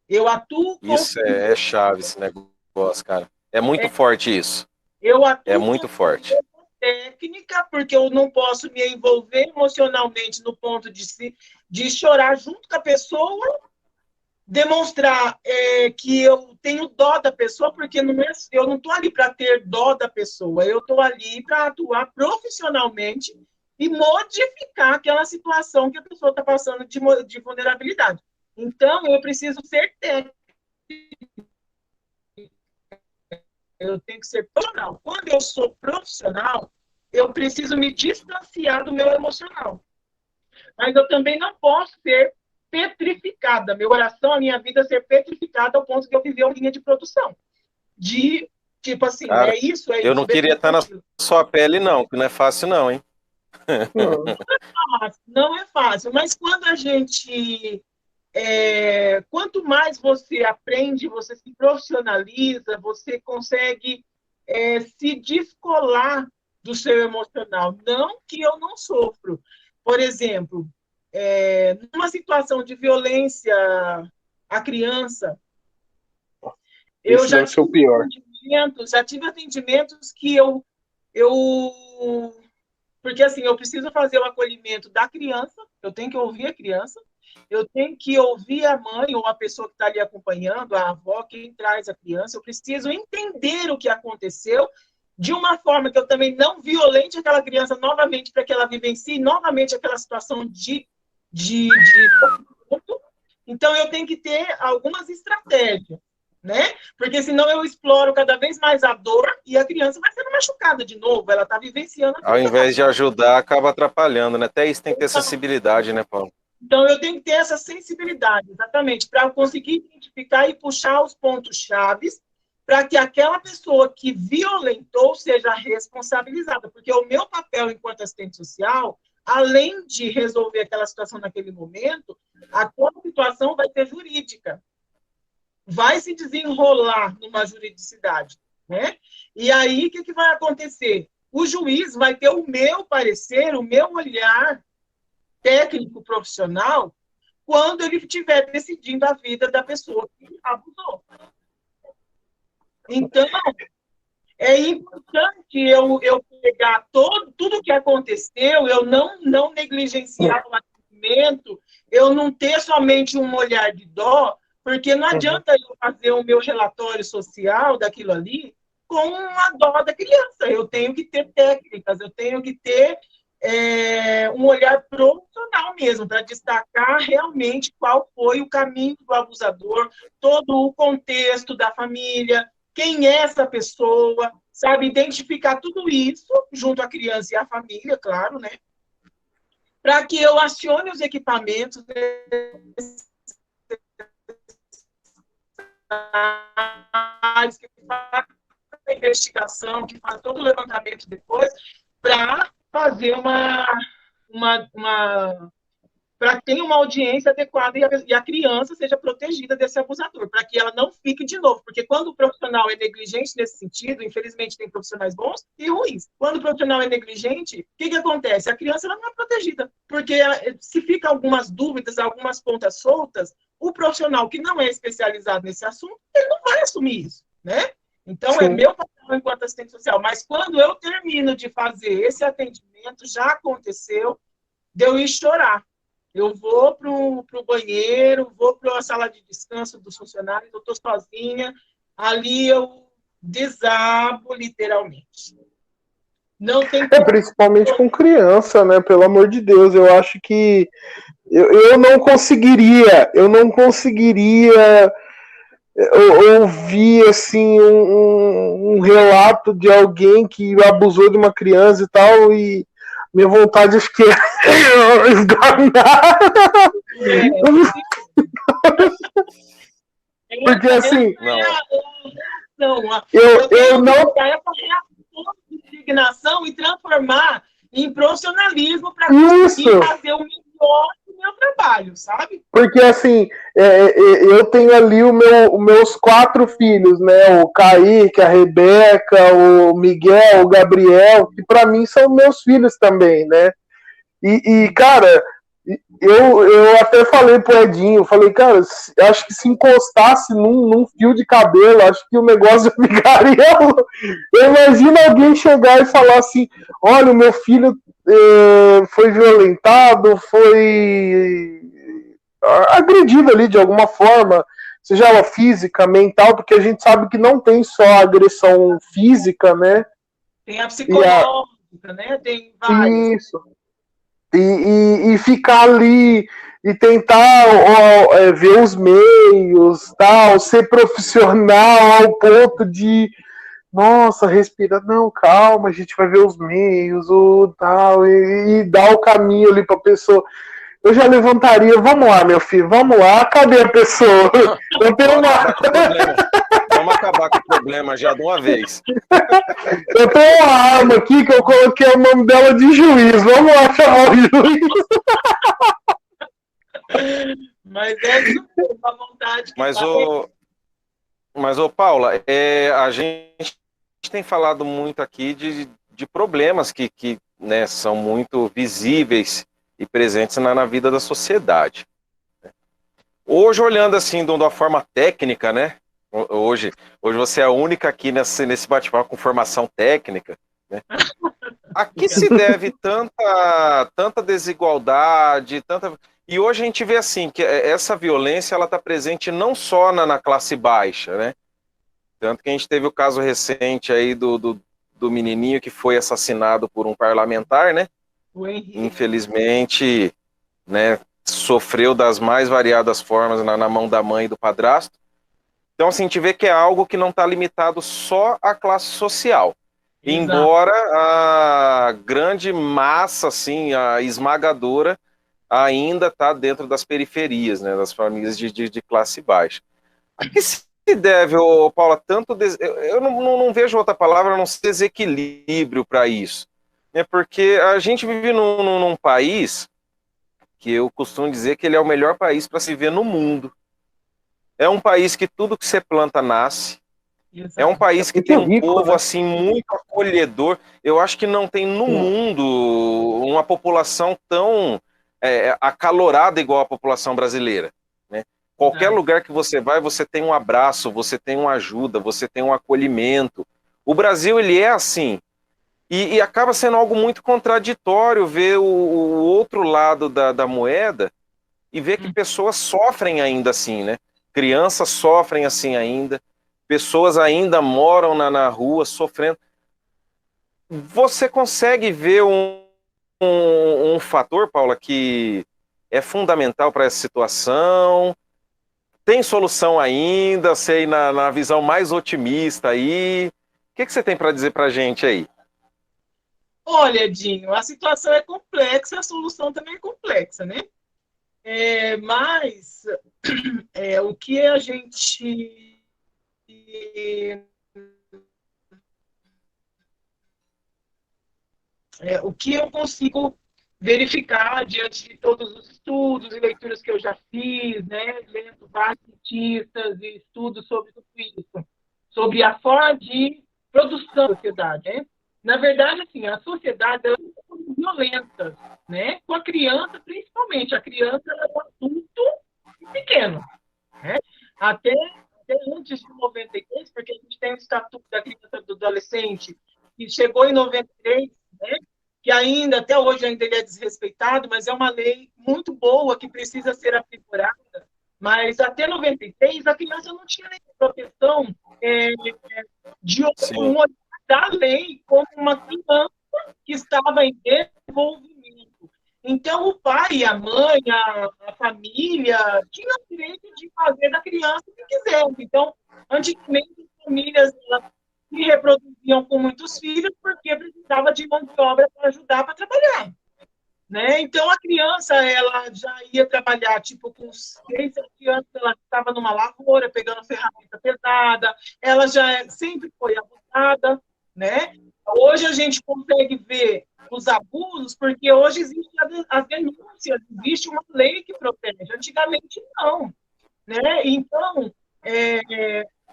Eu atuo com... Isso é chave, esse negócio, cara. É muito forte isso. Eu atuo é muito forte. Técnica, porque eu não posso me envolver emocionalmente no ponto de chorar junto com a pessoa, demonstrar que eu tenho dó da pessoa, porque eu não estou ali para ter dó da pessoa, eu estou ali para atuar profissionalmente e modificar aquela situação que a pessoa está passando de vulnerabilidade. Então, eu preciso ser técnico. Eu tenho que ser profissional. Quando eu sou profissional, eu preciso me distanciar do meu emocional. Mas eu também não posso ser petrificada. Meu coração, a minha vida ser petrificada ao ponto de eu viver uma linha de produção. De, tipo assim, Cara, é isso. Eu não queria estar na sua pele, não, que não é fácil, não, hein? Não é fácil. Mas quando a gente... quanto mais você aprende, você se profissionaliza, você consegue se descolar do seu emocional. Não que eu não sofro. Por exemplo, numa situação de violência à criança, eu Esse deve ser o pior. já tive atendimentos que porque assim, eu preciso fazer o acolhimento da criança, eu tenho que ouvir a criança, eu tenho que ouvir a mãe ou a pessoa que está ali acompanhando, a avó, quem traz a criança, eu preciso entender o que aconteceu de uma forma que eu também não violente aquela criança novamente, para que ela vivencie novamente aquela situação de então eu tenho que ter algumas estratégias, né? Porque senão eu exploro cada vez mais a dor e a criança vai sendo machucada de novo, ela está vivenciando Ao invés de ajudar, acaba atrapalhando, né? Até isso tem que ter sensibilidade, né, Paulo? Então, eu tenho que ter essa sensibilidade, exatamente, para conseguir identificar e puxar os pontos chaves para que aquela pessoa que violentou seja responsabilizada. Porque o meu papel enquanto assistente social, além de resolver aquela situação naquele momento, aquela situação vai ser jurídica. Vai se desenrolar numa juridicidade, né? E aí, o que vai acontecer? O juiz vai ter o meu parecer, o meu olhar técnico profissional quando ele estiver decidindo a vida da pessoa que abusou. Então, é importante eu pegar tudo que aconteceu, eu não negligenciar o atendimento, eu não ter somente um olhar de dó, porque não adianta eu fazer o meu relatório social daquilo ali com a dó da criança. Eu tenho que ter técnicas, eu tenho que ter um olhar profissional mesmo, para destacar realmente qual foi o caminho do abusador, todo o contexto da família, quem é essa pessoa, sabe? Identificar tudo isso, junto à criança e à família, claro, né? Para que eu acione os equipamentos que faz a investigação, que faz todo o levantamento depois, para fazer para que tenha uma audiência adequada e a criança seja protegida desse abusador, para que ela não fique de novo. Porque quando o profissional é negligente nesse sentido, infelizmente tem profissionais bons e ruins. Quando o profissional é negligente, o que acontece? A criança ela não é protegida, porque se fica algumas dúvidas, algumas pontas soltas, o profissional que não é especializado nesse assunto, ele não vai assumir isso, né? Então, Sim. É meu papel enquanto assistente social. Mas quando eu termino de fazer esse atendimento, já aconteceu de eu ir chorar. Eu vou para o banheiro, vou para a sala de descanso dos funcionários, eu estou sozinha, ali eu desabo literalmente. Não tem principalmente com criança, né? Pelo amor de Deus, eu acho que eu não conseguiria ouvir assim um relato de alguém que abusou de uma criança e tal, e minha vontade acho que é esganar. Porque assim, eu não de indignação e transformar em profissionalismo para conseguir fazer o melhor do meu trabalho, sabe? Porque assim, eu tenho ali os meus 4 filhos, né? O Kaique, a Rebeca, o Miguel, o Gabriel, que para mim são meus filhos também, né? E cara, eu até falei pro Edinho, falei, cara, acho que se encostasse num fio de cabelo, acho que o negócio ficaria. Eu imagino alguém chegar e falar assim, olha, o meu filho foi violentado, foi agredido ali de alguma forma, seja ela física, mental, porque a gente sabe que não tem só a agressão física, né? Tem a psicológica, né? Tem várias. Isso. E ficar ali e tentar ver os meios, tal, ser profissional ao ponto de nossa, respira, não, calma, a gente vai ver os meios, tal, e dar o caminho ali para a pessoa. Eu já levantaria, vamos lá, meu filho, vamos lá, cadê a pessoa? Eu tenho Vamos acabar com o problema já de uma vez. Eu tenho uma arma aqui que eu coloquei o nome dela de juiz. Vamos lá chamar o juiz. Mas é uma vontade. Mas, Paula, a gente tem falado muito aqui de problemas que né, são muito visíveis e presentes na vida da sociedade. Hoje, olhando assim de uma forma técnica, né? Hoje você é a única aqui nesse bate-papo com formação técnica, né? A que se deve tanta desigualdade, E hoje a gente vê assim, que essa violência ela está presente não só na classe baixa, né? Tanto que a gente teve o caso recente aí do menininho que foi assassinado por um parlamentar, né? Infelizmente, né, sofreu das mais variadas formas na mão da mãe e do padrasto. Então, assim, a gente vê que é algo que não está limitado só à classe social. Exato. Embora a grande massa, assim, a esmagadora, ainda está dentro das periferias, né, das famílias de classe baixa. A que se deve, Paula, eu não vejo outra palavra a não ser desequilíbrio para isso. Né, porque a gente vive num país que eu costumo dizer que ele é o melhor país para se ver no mundo. É um país que tudo que você planta nasce. Exato. É um país que tem um povo, né? Assim, muito acolhedor. Eu acho que não tem no mundo uma população tão acalorada igual a população brasileira. Né? Qualquer lugar que você vai, você tem um abraço, você tem uma ajuda, você tem um acolhimento. O Brasil, ele é assim. E acaba sendo algo muito contraditório ver o outro lado da moeda e ver que pessoas sofrem ainda assim, né? Crianças sofrem assim ainda, pessoas ainda moram na rua sofrendo. Você consegue ver um fator, Paula, que é fundamental para essa situação? Tem solução ainda, sei, na visão mais otimista aí? O que você tem para dizer para a gente aí? Olha, Dinho, a situação é complexa, a solução também é complexa, né? Mas o que a gente o que eu consigo verificar diante de todos os estudos e leituras que eu já fiz, né, lendo vários cientistas e estudos sobre tudo isso, sobre a forma de produção da sociedade, né? Na verdade, assim, a sociedade é violenta, né? Com a criança, principalmente. A criança é um adulto pequeno, né? Até antes de 93, porque a gente tem o Estatuto da Criança e do Adolescente, que chegou em 93, né? Que ainda, até hoje, ainda ele é desrespeitado, mas é uma lei muito boa que precisa ser aprimorada. Mas até 93, a criança não tinha nem proteção da lei como uma criança que estava em desenvolvimento. Então, o pai, a mãe, a família tinham o direito de fazer da criança o que quisessem. Então, antigamente, as famílias se reproduziam com muitos filhos porque precisava de mão de obra para ajudar para trabalhar. Né? Então, a criança ela já ia trabalhar, tipo, com 6, 7 anos, ela estava numa lavoura, pegando ferramenta pesada, ela já sempre foi abusada, né? Hoje a gente consegue ver os abusos, porque hoje existem as denúncias, existe uma lei que protege, antigamente não, né? Então,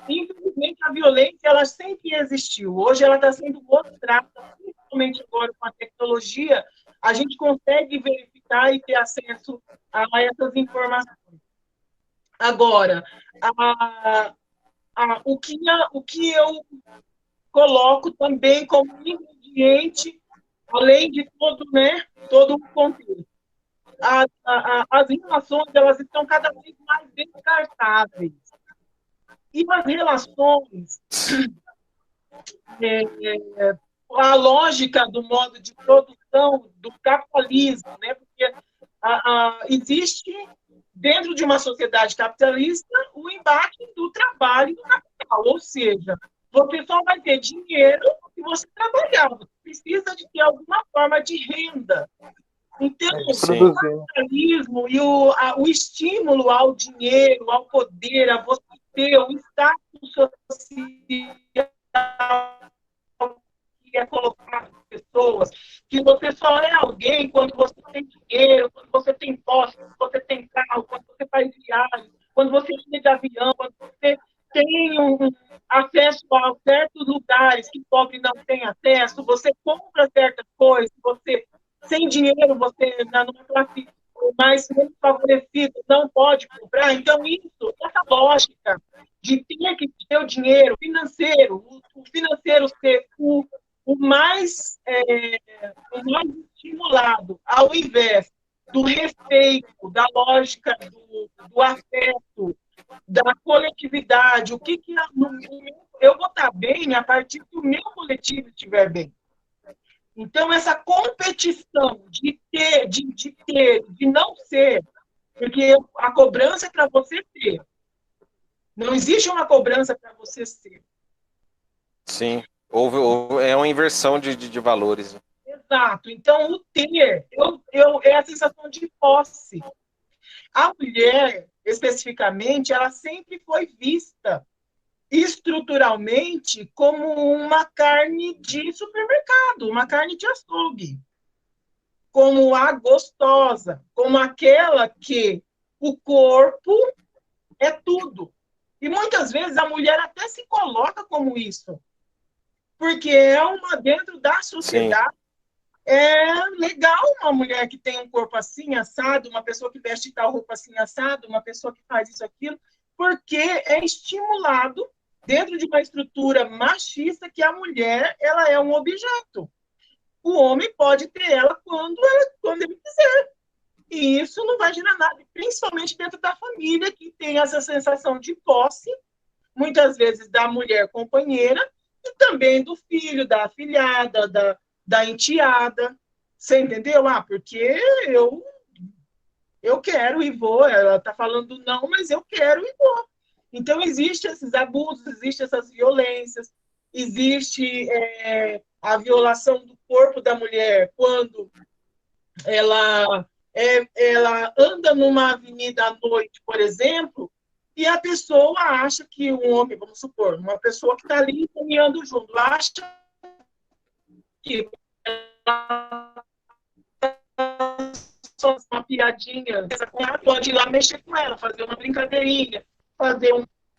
infelizmente, a violência, ela sempre existiu, hoje ela está sendo mostrada, principalmente agora com a tecnologia, a gente consegue verificar e ter acesso a essas informações. Agora, o que eu coloco também como ingrediente, além de todo o contexto. As relações, elas estão cada vez mais descartáveis. E as relações, a lógica do modo de produção do capitalismo, né? Porque existe, dentro de uma sociedade capitalista, o embate do trabalho e do capital, ou seja, você só vai ter dinheiro se você trabalhar, você precisa de ter alguma forma de renda. Então, o capitalismo e o estímulo ao dinheiro, ao poder, a você ter o status social que é colocado nas pessoas, que você só é alguém quando você tem dinheiro, quando você tem posse, quando você tem carro, quando você faz viagem, quando você anda de avião, quando você tem acesso a certos lugares que pobre não tem acesso, você compra certas coisas, você sem dinheiro, você, numa classe mais favorecida, não pode comprar. Então, essa lógica de ter que ter o dinheiro financeiro, o financeiro ser o mais estimulado, ao invés do respeito, da lógica do afeto, da coletividade, eu vou estar bem a partir que o meu coletivo estiver bem. Então, essa competição de ter, de não ser, porque a cobrança é para você ter. Não existe uma cobrança para você ser. Sim, é uma inversão de valores. Exato. Então, o ter é a sensação de posse. A mulher, especificamente, ela sempre foi vista estruturalmente como uma carne de supermercado, uma carne de açougue, como a gostosa, como aquela que o corpo é tudo. E muitas vezes a mulher até se coloca como isso, porque dentro da sociedade. Sim. É legal uma mulher que tem um corpo assim, assado, uma pessoa que veste tal roupa assim, assado, uma pessoa que faz isso, aquilo, porque é estimulado dentro de uma estrutura machista que a mulher ela é um objeto. O homem pode ter ela quando ele quiser. E isso não vai gerar nada, principalmente dentro da família, que tem essa sensação de posse, muitas vezes da mulher companheira, e também do filho, da afilhada, da enteada. Você entendeu? Porque eu quero e vou. Ela está falando não, mas eu quero e vou. Então, existem esses abusos, existem essas violências, existe a violação do corpo da mulher quando ela anda numa avenida à noite, por exemplo, e a pessoa acha que um homem, vamos supor, uma pessoa que está ali caminhando junto, acha que uma piadinha, pode ir lá mexer com ela, fazer uma brincadeirinha, fazer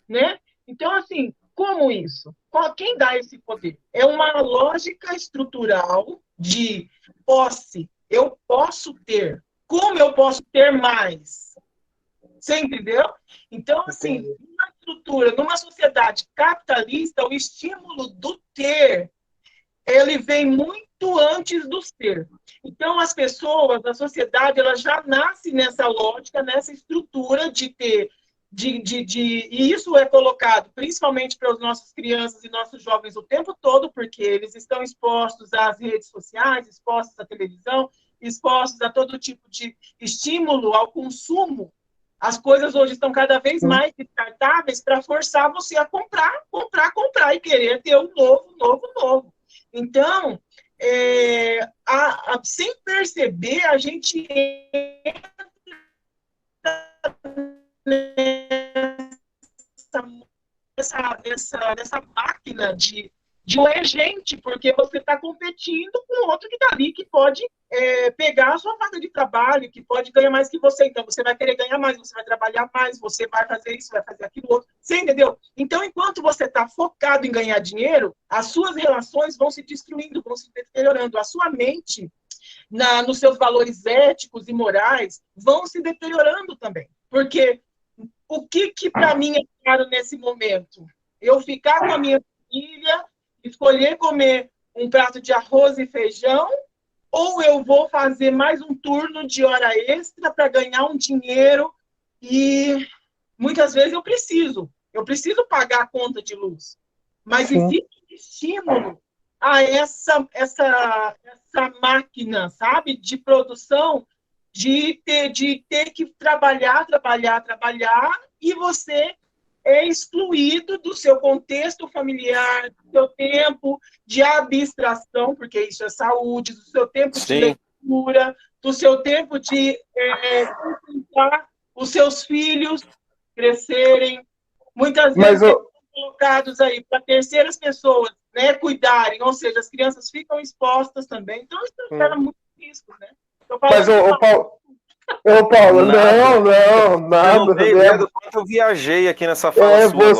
né? Então, assim, como isso? Quem dá esse poder? É uma lógica estrutural de posse. Eu posso ter. Como eu posso ter mais? Você entendeu? Então, assim, numa estrutura, numa sociedade capitalista, o estímulo do ter, ele vem muito antes do ser. Então, as pessoas, a sociedade, ela já nasce nessa lógica, nessa estrutura de ter, e isso é colocado principalmente para as nossas crianças e nossos jovens o tempo todo, porque eles estão expostos às redes sociais, expostos à televisão, expostos a todo tipo de estímulo ao consumo. As coisas hoje estão cada vez mais descartáveis para forçar você a comprar e querer ter um novo. Então, sem perceber, a gente entra nessa máquina de gente, porque você está competindo com outro que está ali, que pode pegar a sua vaga de trabalho, que pode ganhar mais que você. Então, você vai querer ganhar mais, você vai trabalhar mais, você vai fazer isso, vai fazer aquilo outro. Você entendeu? Então, enquanto você está focado em ganhar dinheiro, as suas relações vão se destruindo, vão se deteriorando. A sua mente, nos seus valores éticos e morais, vão se deteriorando também. Porque o que para mim é caro nesse momento? Eu ficar com a minha família, escolher comer um prato de arroz e feijão, ou eu vou fazer mais um turno de hora extra para ganhar um dinheiro e muitas vezes eu preciso pagar a conta de luz. Mas existe um estímulo a essa máquina, sabe, de produção, de ter que trabalhar, e você é excluído do seu contexto familiar, do seu tempo de abstração, porque isso é saúde, do seu tempo de leitura, do seu tempo de contemplar os seus filhos crescerem. Muitas vezes são colocados aí para terceiras pessoas, né, cuidarem, ou seja, as crianças ficam expostas também. Então, isso gera muito risco, né? Mas, Paulo, não, nada. Eu não tenho ideia do quanto eu viajei aqui nessa fala sua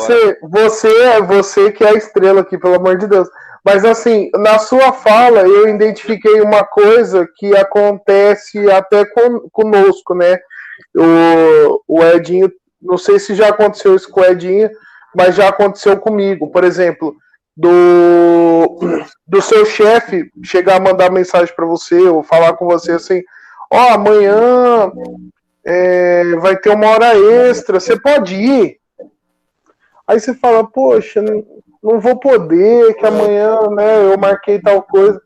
você que é a estrela aqui, pelo amor de Deus. Mas assim, na sua fala, eu identifiquei uma coisa que acontece até conosco, né? O Edinho, não sei se já aconteceu isso com o Edinho, mas já aconteceu comigo. Por exemplo, do seu chefe chegar a mandar mensagem para você ou falar com você assim: ó, amanhã vai ter uma hora extra, você pode ir? Aí você fala, poxa, não vou poder, que amanhã, né, eu marquei tal coisa.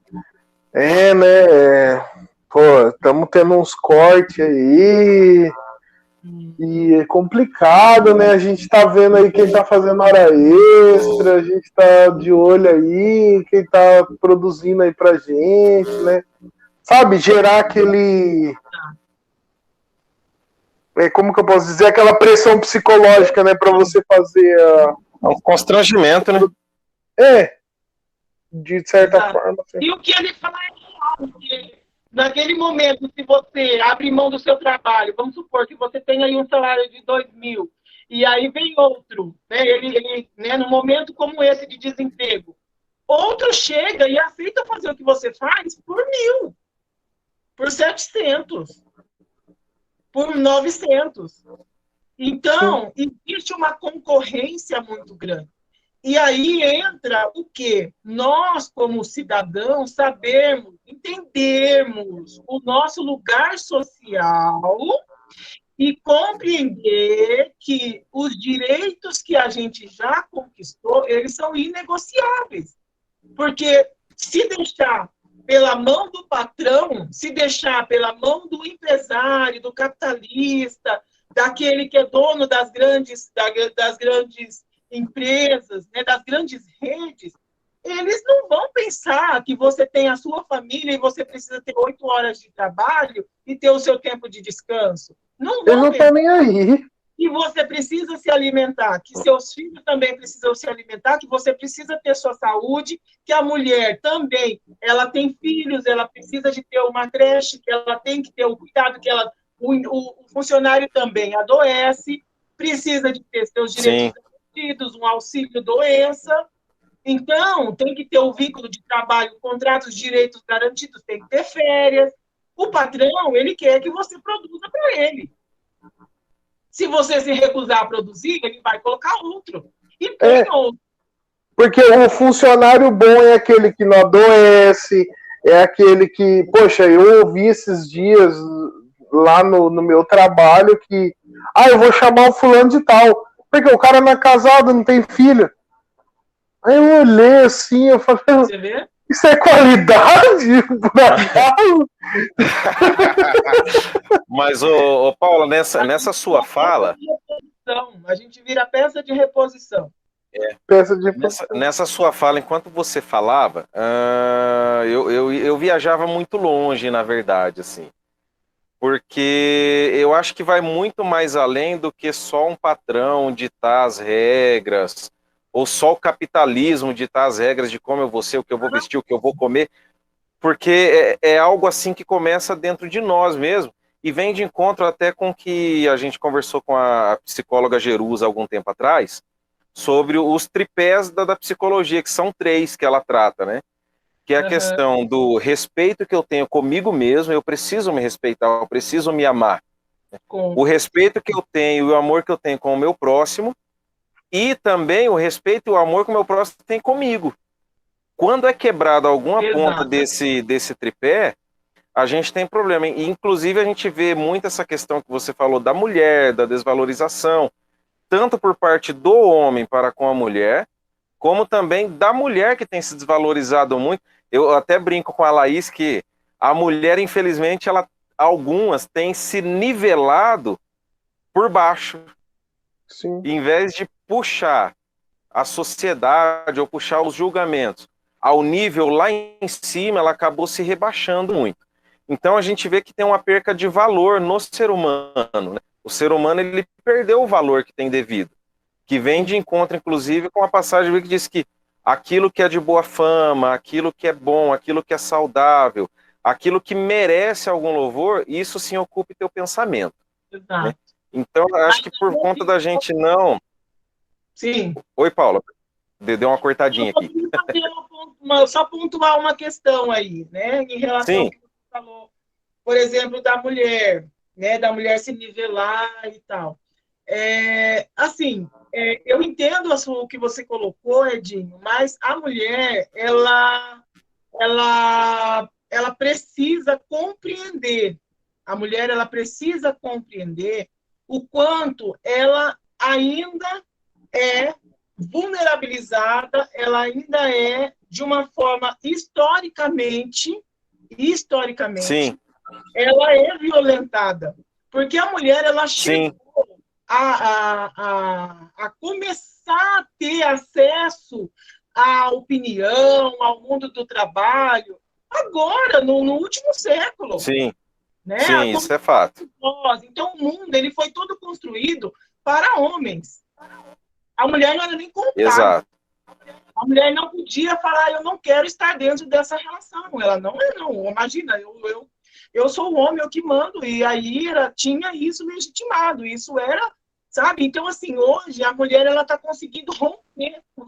Né, pô, estamos tendo uns cortes aí, e é complicado, né, a gente tá vendo aí quem tá fazendo hora extra, a gente tá de olho aí, quem tá produzindo aí pra gente, né, sabe, gerar aquele... como que eu posso dizer? Aquela pressão psicológica, né, pra você fazer o constrangimento, né? De certa forma. Assim. E o que ele fala é real, porque naquele momento, se você abre mão do seu trabalho, vamos supor que você tem aí um salário de 2.000, e aí vem outro, né, ele né, num momento como esse de desemprego, outro chega e aceita fazer o que você faz por 1.000, por 700, por 900. Então, existe uma concorrência muito grande. E aí entra o quê? Nós, como cidadãos, sabermos, entendermos o nosso lugar social e compreender que os direitos que a gente já conquistou, eles são inegociáveis. Porque se deixar pela mão do patrão, se deixar pela mão do empresário, do capitalista, daquele que é dono das grandes empresas, né, das grandes redes, eles não vão pensar que você tem a sua família e você precisa ter 8 horas de trabalho e ter o seu tempo de descanso. Não vão Eles não estão nem aí. Que você precisa se alimentar, que seus filhos também precisam se alimentar, que você precisa ter sua saúde, que a mulher também, ela tem filhos, ela precisa de ter uma creche, que ela tem que ter o cuidado, que o funcionário também adoece, precisa de ter seus direitos garantidos, um auxílio-doença. Então, tem que ter o vínculo de trabalho, contratos, direitos garantidos, tem que ter férias. O patrão, ele quer que você produza para ele. Se você se recusar a produzir, ele vai colocar outro. E tem outro. Porque o funcionário bom é aquele que não adoece, é aquele que... Poxa, eu ouvi esses dias lá no meu trabalho que... eu vou chamar o fulano de tal. Porque o cara não é casado, não tem filho. Aí eu olhei assim, eu falei... Você vê? Isso é qualidade? Por acaso? Mas, ô Paula, nessa sua fala... A gente vira peça de reposição. Peça de reposição. Nessa sua fala, enquanto você falava, eu viajava muito longe, na verdade, assim. Porque eu acho que vai muito mais além do que só um patrão ditar as regras, ou só o capitalismo ditar as regras de como eu vou ser, o que eu vou vestir, o que eu vou comer, porque é algo assim que começa dentro de nós mesmo, e vem de encontro até com que a gente conversou com a psicóloga Jerusa algum tempo atrás, sobre os tripés da psicologia, que são 3 que ela trata, né? Que é a questão do respeito que eu tenho comigo mesmo, eu preciso me respeitar, eu preciso me amar. O respeito que eu tenho e o amor que eu tenho com o meu próximo, e também o respeito e o amor que o meu próximo tem comigo. Quando é quebrado alguma ponta desse tripé, a gente tem problema. E, inclusive, a gente vê muito essa questão que você falou da mulher, da desvalorização, tanto por parte do homem para com a mulher, como também da mulher que tem se desvalorizado muito. Eu até brinco com a Laís que a mulher, infelizmente, algumas têm se nivelado por baixo. Sim. Em vez de puxar a sociedade ou puxar os julgamentos ao nível lá em cima, ela acabou se rebaixando muito. Então a gente vê que tem uma perca de valor no ser humano, né? O ser humano, ele perdeu o valor que tem devido, que vem de encontro, inclusive, com a passagem que diz que aquilo que é de boa fama, aquilo que é bom, aquilo que é saudável, aquilo que merece algum louvor, isso sim ocupe teu pensamento. Exato. Né? Então, acho que por conta da gente não... Sim. Oi, Paula. Deu uma cortadinha aqui. Só pontuar uma questão aí, né? Em relação ao que você falou, por exemplo, da mulher, né? Da mulher se nivelar e tal. Eu entendo o que você colocou, Edinho, mas a mulher, ela precisa compreender. A mulher, ela precisa compreender o quanto ela ainda é vulnerabilizada, ela ainda é, de uma forma historicamente, Sim, ela é violentada. Porque a mulher, ela chegou sim, a começar a ter acesso à opinião, ao mundo do trabalho, agora, no último século, sim, né? sim, isso é fato. Então, o mundo ele foi todo construído para homens. A mulher não era nem contada. Exato. A mulher não podia falar, eu não quero estar dentro dessa relação. Ela não, imagina, eu sou o homem, eu que mando. E aí tinha isso legitimado, isso era, sabe? Então, assim, hoje a mulher ela está conseguindo romper com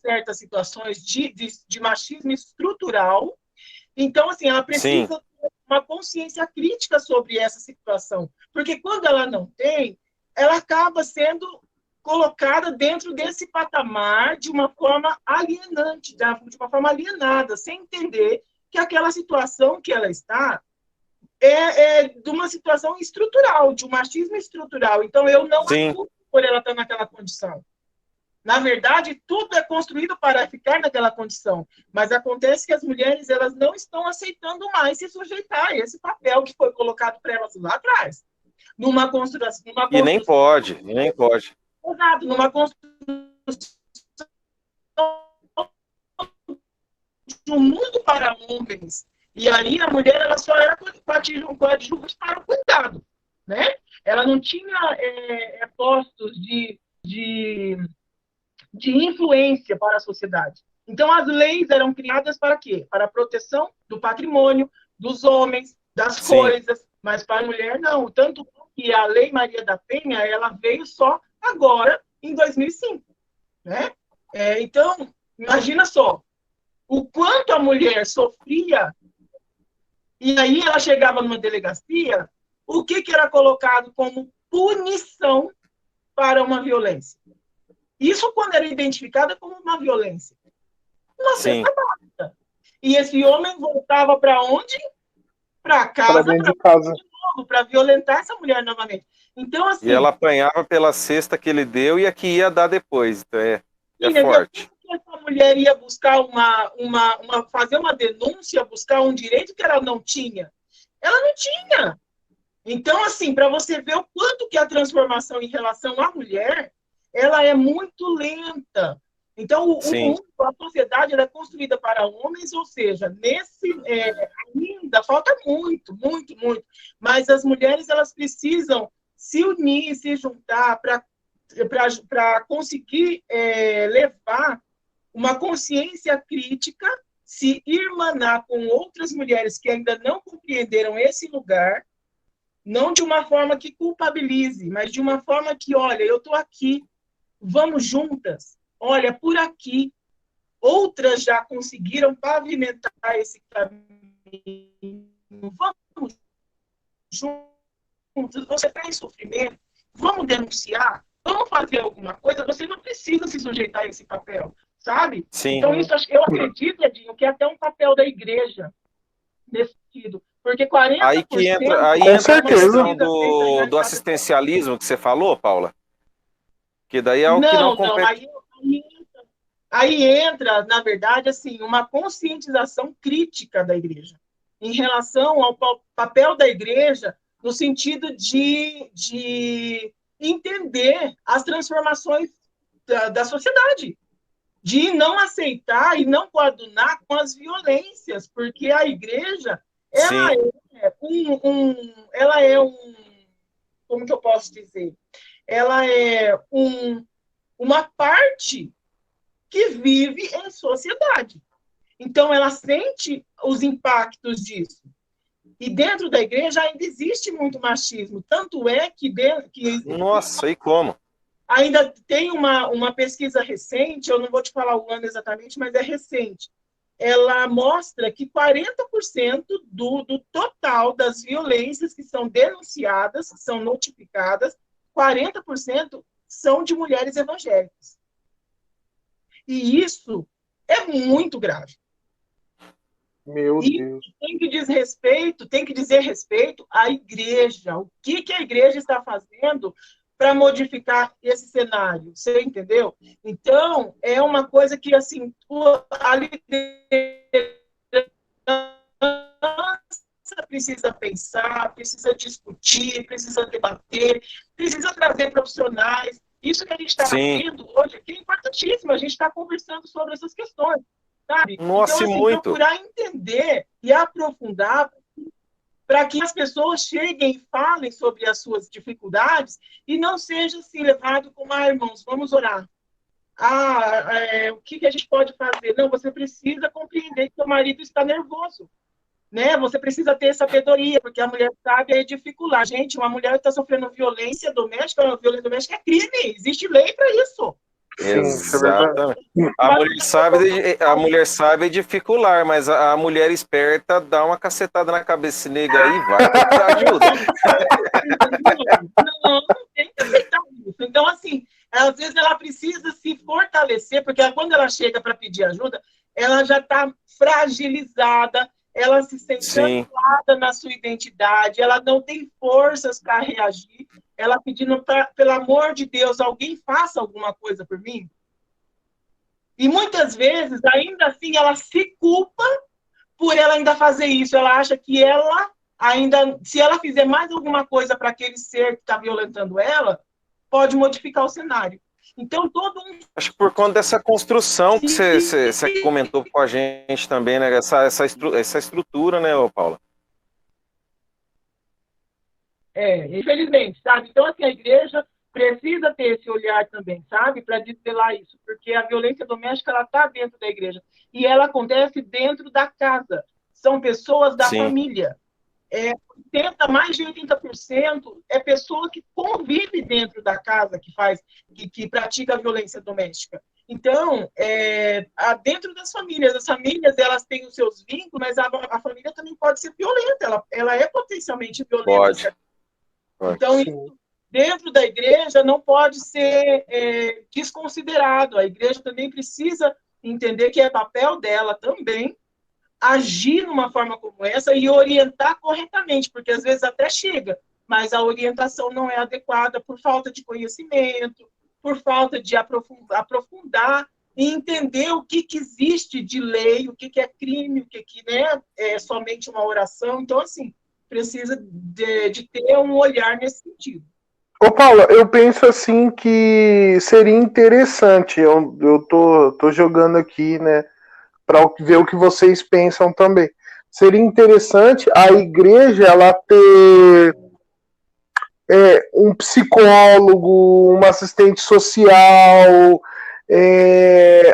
certas situações de machismo estrutural. Então, assim, ela precisa ter uma consciência crítica sobre essa situação. Porque quando ela não tem, ela acaba sendo colocada dentro desse patamar de uma forma alienante, de uma forma alienada, sem entender que aquela situação que ela está é de uma situação estrutural, de um machismo estrutural. Então, eu não acuso por ela estar naquela condição. Na verdade, tudo é construído para ficar naquela condição, mas acontece que as mulheres elas não estão aceitando mais se sujeitar a esse papel que foi colocado para elas lá atrás. Numa construção, E nem pode. Exato, numa construção de um mundo para homens. E aí a mulher ela só era coadjuvante para o cuidado, né? Ela não tinha postos de influência para a sociedade. Então, as leis eram criadas para quê? Para a proteção do patrimônio, dos homens, das coisas, mas para a mulher, não. Tanto que a Lei Maria da Penha, ela veio só agora, em 2005. Né? Então, imagina só, o quanto a mulher sofria, e aí ela chegava numa delegacia, o que era colocado como punição para uma violência? Isso quando era identificada como uma violência. Uma cesta básica. E esse homem voltava para onde? Para casa, de novo, para violentar essa mulher novamente. Então, assim, e ela apanhava pela cesta que ele deu e a que ia dar depois. Então é forte. Que essa mulher ia buscar fazer uma denúncia, buscar um direito que ela não tinha? Ela não tinha. Então, assim, para você ver o quanto que a transformação em relação à mulher ela é muito lenta. Então, a sociedade é construída para homens, ou seja, ainda falta muito, muito, muito. Mas as mulheres elas precisam se unir, se juntar para conseguir levar uma consciência crítica, se irmanar com outras mulheres que ainda não compreenderam esse lugar, não de uma forma que culpabilize, mas de uma forma que, olha, eu estou aqui, vamos juntas, olha, por aqui. Outras já conseguiram pavimentar esse caminho. Vamos juntos. Você está em sofrimento, vamos denunciar, vamos fazer alguma coisa. Você não precisa se sujeitar a esse papel, sabe? Sim. Então, isso eu acredito, Edinho, que é até um papel da igreja nesse sentido. Porque 40%... Aí entra a questão do assistencialismo que você falou, Paula? Que daí é o que não compete. Aí entra, na verdade, assim, uma conscientização crítica da igreja em relação ao papel da igreja no sentido de entender as transformações da sociedade, de não aceitar e não coadunar com as violências, porque a igreja ela é como que eu posso dizer? Ela é uma parte que vive em sociedade. Então, ela sente os impactos disso. E dentro da igreja ainda existe muito machismo. Tanto é que Nossa, e como? ainda tem uma pesquisa recente, eu não vou te falar o ano exatamente, mas é recente. Ela mostra que 40% do total das violências que são denunciadas, que são notificadas, 40% são de mulheres evangélicas. E isso é muito grave. Meu Deus. Tem que dizer respeito à igreja. O que a igreja está fazendo para modificar esse cenário? Você entendeu? Então, é uma coisa que, assim, a liderança precisa pensar, precisa discutir, precisa debater, precisa trazer profissionais. Isso que a gente está fazendo hoje aqui é importantíssimo. A gente está conversando sobre essas questões. Sabe? Nossa, então, assim, muito. procurar entender e aprofundar para que as pessoas cheguem e falem sobre as suas dificuldades e não seja assim levado como, irmãos, vamos orar. O que a gente pode fazer? Não, você precisa compreender que seu marido está nervoso. Né? Você precisa ter sabedoria, porque a mulher sabe dificultar. Gente, uma mulher que está sofrendo violência doméstica é crime. Existe lei para isso. Exatamente. A mulher sabe dificular, mas a mulher esperta dá uma cacetada na cabeça nega aí e vai procurar ajuda. Não tem que aceitar isso. Então, assim, às vezes ela precisa se fortalecer, porque quando ela chega para pedir ajuda, ela já está fragilizada, ela se sente anulada na sua identidade, ela não tem forças para reagir, ela pedindo, pelo amor de Deus, alguém faça alguma coisa por mim. E muitas vezes, ainda assim, ela se culpa por ela ainda fazer isso. Ela acha que ela ainda, se ela fizer mais alguma coisa para aquele ser que está violentando ela, pode modificar o cenário. Então, Acho que por conta dessa construção que você comentou com a gente também, né? Essa estrutura, né, Paula? Infelizmente, sabe? Então, assim, a igreja precisa ter esse olhar também, sabe? Para desvelar isso, porque a violência doméstica, ela está dentro da igreja. E ela acontece dentro da casa. São pessoas da família. Mais de 80% é pessoa que convive dentro da casa que pratica a violência doméstica. Então, dentro das famílias, as famílias elas têm os seus vínculos, mas a família também pode ser violenta, ela é potencialmente violenta. Pode. Então, isso, dentro da igreja não pode ser desconsiderado. A igreja também precisa entender que é papel dela também agir numa forma como essa e orientar corretamente, porque às vezes até chega, mas a orientação não é adequada por falta de conhecimento, por falta de aprofundar e entender o que existe de lei, o que é crime, o que né, é somente uma oração. Então, assim, precisa de ter um olhar nesse sentido. Ô, Paula, eu penso assim que seria interessante, eu tô jogando aqui, né, para ver o que vocês pensam também. Seria interessante a igreja ela ter um psicólogo, uma assistente social,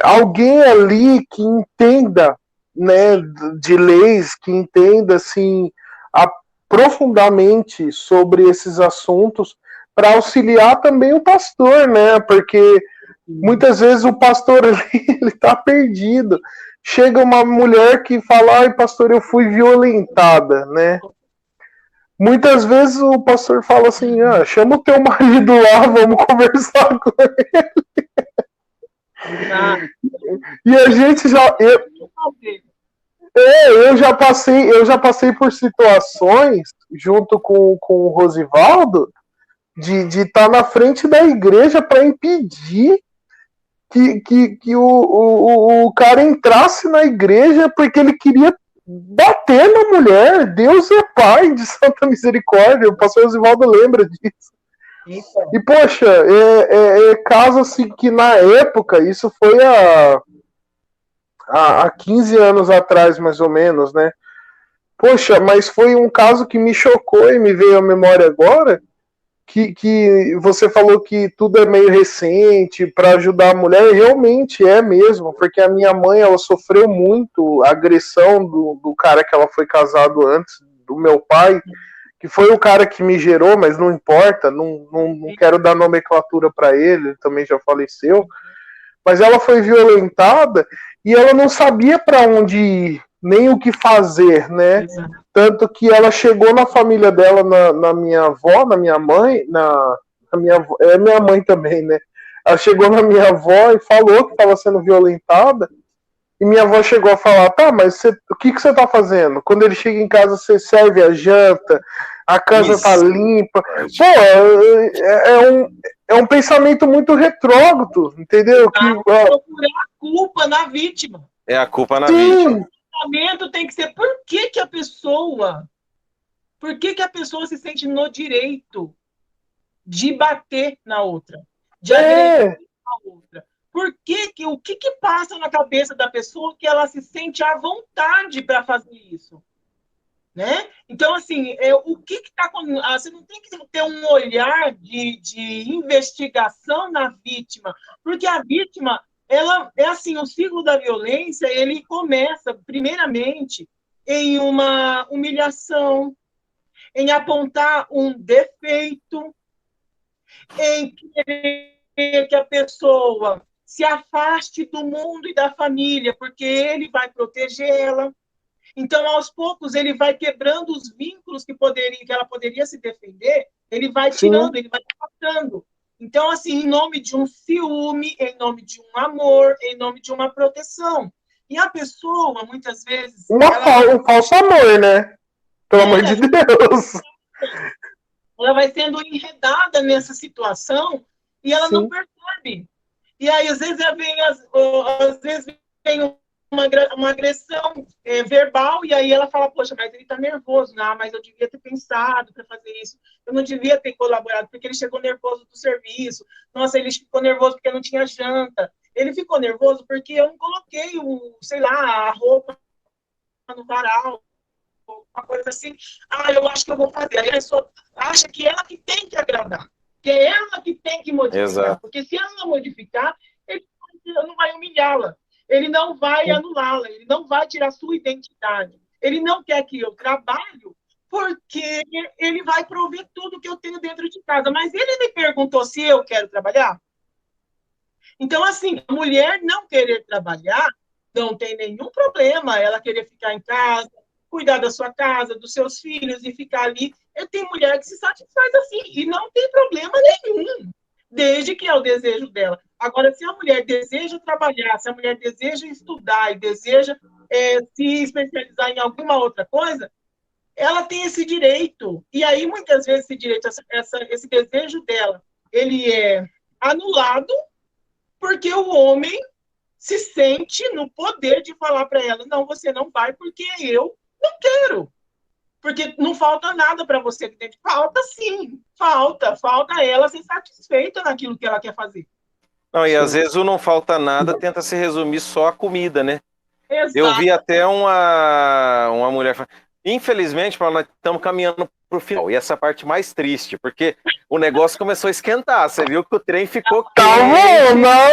alguém ali que entenda, né, de leis, que entenda assim profundamente sobre esses assuntos, para auxiliar também o pastor, né? Porque muitas vezes o pastor ali, ele tá perdido. Chega uma mulher que fala, ai pastor, eu fui violentada, né? Muitas vezes o pastor fala assim, chama o teu marido lá, vamos conversar com ele. E a gente já... Eu já passei por situações, junto com o Rosivaldo, de estar na frente da igreja para impedir que o cara entrasse na igreja porque ele queria bater na mulher. Deus é pai de santa misericórdia. O pastor Rosivaldo lembra disso. Então. E, poxa, caso assim que na época, isso foi há 15 anos atrás, mais ou menos, né? Poxa, mas foi um caso que me chocou e me veio à memória agora, que você falou que tudo é meio recente para ajudar a mulher. Realmente é mesmo, porque a minha mãe, ela sofreu muito a agressão do cara que ela foi casado antes, do meu pai, que foi o cara que me gerou, mas não importa, não quero dar nomenclatura para ele também já faleceu, mas ela foi violentada e ela não sabia para onde ir, nem o que fazer, né? Tanto que ela chegou na família dela, na minha avó, na minha mãe, na minha avó, é minha mãe também, né? Ela chegou na minha avó e falou que estava sendo violentada. E minha avó chegou a falar, tá, mas o que você tá fazendo? Quando ele chega em casa, você serve a janta, a casa tá limpa. Pô, é um pensamento muito retrógrado, entendeu? Procurar a culpa na vítima. É a culpa na vítima. O pensamento tem que ser por que a pessoa se sente no direito de bater na outra, de agredir a outra. O que passa na cabeça da pessoa que ela se sente à vontade para fazer isso? Né? Então, assim, o que está acontecendo? Você não tem que ter um olhar de investigação na vítima, porque a vítima, ela é assim, o ciclo da violência, ele começa, primeiramente, em uma humilhação, em apontar um defeito, em querer que a pessoa se afaste do mundo e da família, porque ele vai proteger ela. Então, aos poucos, ele vai quebrando os vínculos que ela poderia se defender, ele vai tirando, ele vai afastando. Então, assim, em nome de um ciúme, em nome de um amor, em nome de uma proteção. E a pessoa, muitas vezes... Um falso amor, né? Pelo amor de Deus. Ela vai sendo enredada nessa situação e ela não percebe. E aí, às vezes, vem uma agressão verbal, e aí ela fala, poxa, mas ele está nervoso, não, mas eu devia ter pensado para fazer isso, eu não devia ter colaborado, porque ele chegou nervoso do serviço, nossa, ele ficou nervoso porque não tinha janta, ele ficou nervoso porque eu não coloquei a roupa no varal, uma coisa assim, eu acho que eu vou fazer. Aí a pessoa acha que ela que tem que agradar, que é ela que tem que modificar. Exato. Porque se ela não modificar, ele não vai humilhá-la, ele não vai anulá-la, ele não vai tirar sua identidade. Ele não quer que eu trabalhe, porque ele vai prover tudo que eu tenho dentro de casa. Mas ele me perguntou se eu quero trabalhar. Então, assim, a mulher não querer trabalhar não tem nenhum problema, ela querer ficar em casa, cuidar da sua casa, dos seus filhos e ficar ali. Tem mulher que se satisfaz assim, e não tem problema nenhum, desde que é o desejo dela. Agora, se a mulher deseja trabalhar, se a mulher deseja estudar e deseja se especializar em alguma outra coisa, ela tem esse direito. E aí, muitas vezes, esse direito, esse desejo dela, ele é anulado porque o homem se sente no poder de falar para ela, não, você não vai porque eu não quero. Porque não falta nada para você aqui dentro. Falta sim, falta ela ser satisfeita naquilo que ela quer fazer. Não, e às vezes o não falta nada tenta se resumir só a comida, né? Exato. Eu vi até uma mulher falando, infelizmente, nós estamos caminhando para o final, e essa parte mais triste, porque o negócio começou a esquentar, você viu que o trem ficou quente. Não!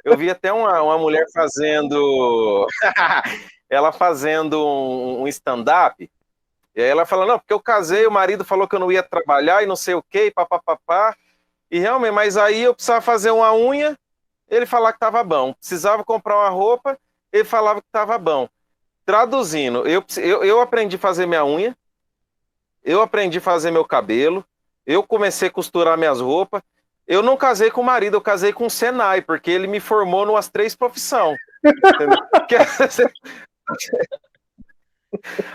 Eu vi até uma mulher fazendo ela fazendo um stand-up, e aí ela falou, não, porque eu casei, o marido falou que eu não ia trabalhar e não sei o quê, papapá, e realmente, mas aí eu precisava fazer uma unha, ele falava que estava bom, precisava comprar uma roupa, ele falava que estava bom. Traduzindo, eu aprendi a fazer minha unha, eu aprendi a fazer meu cabelo, eu comecei a costurar minhas roupas, eu não casei com o marido, eu casei com o Senai, porque ele me formou numas 3 profissões.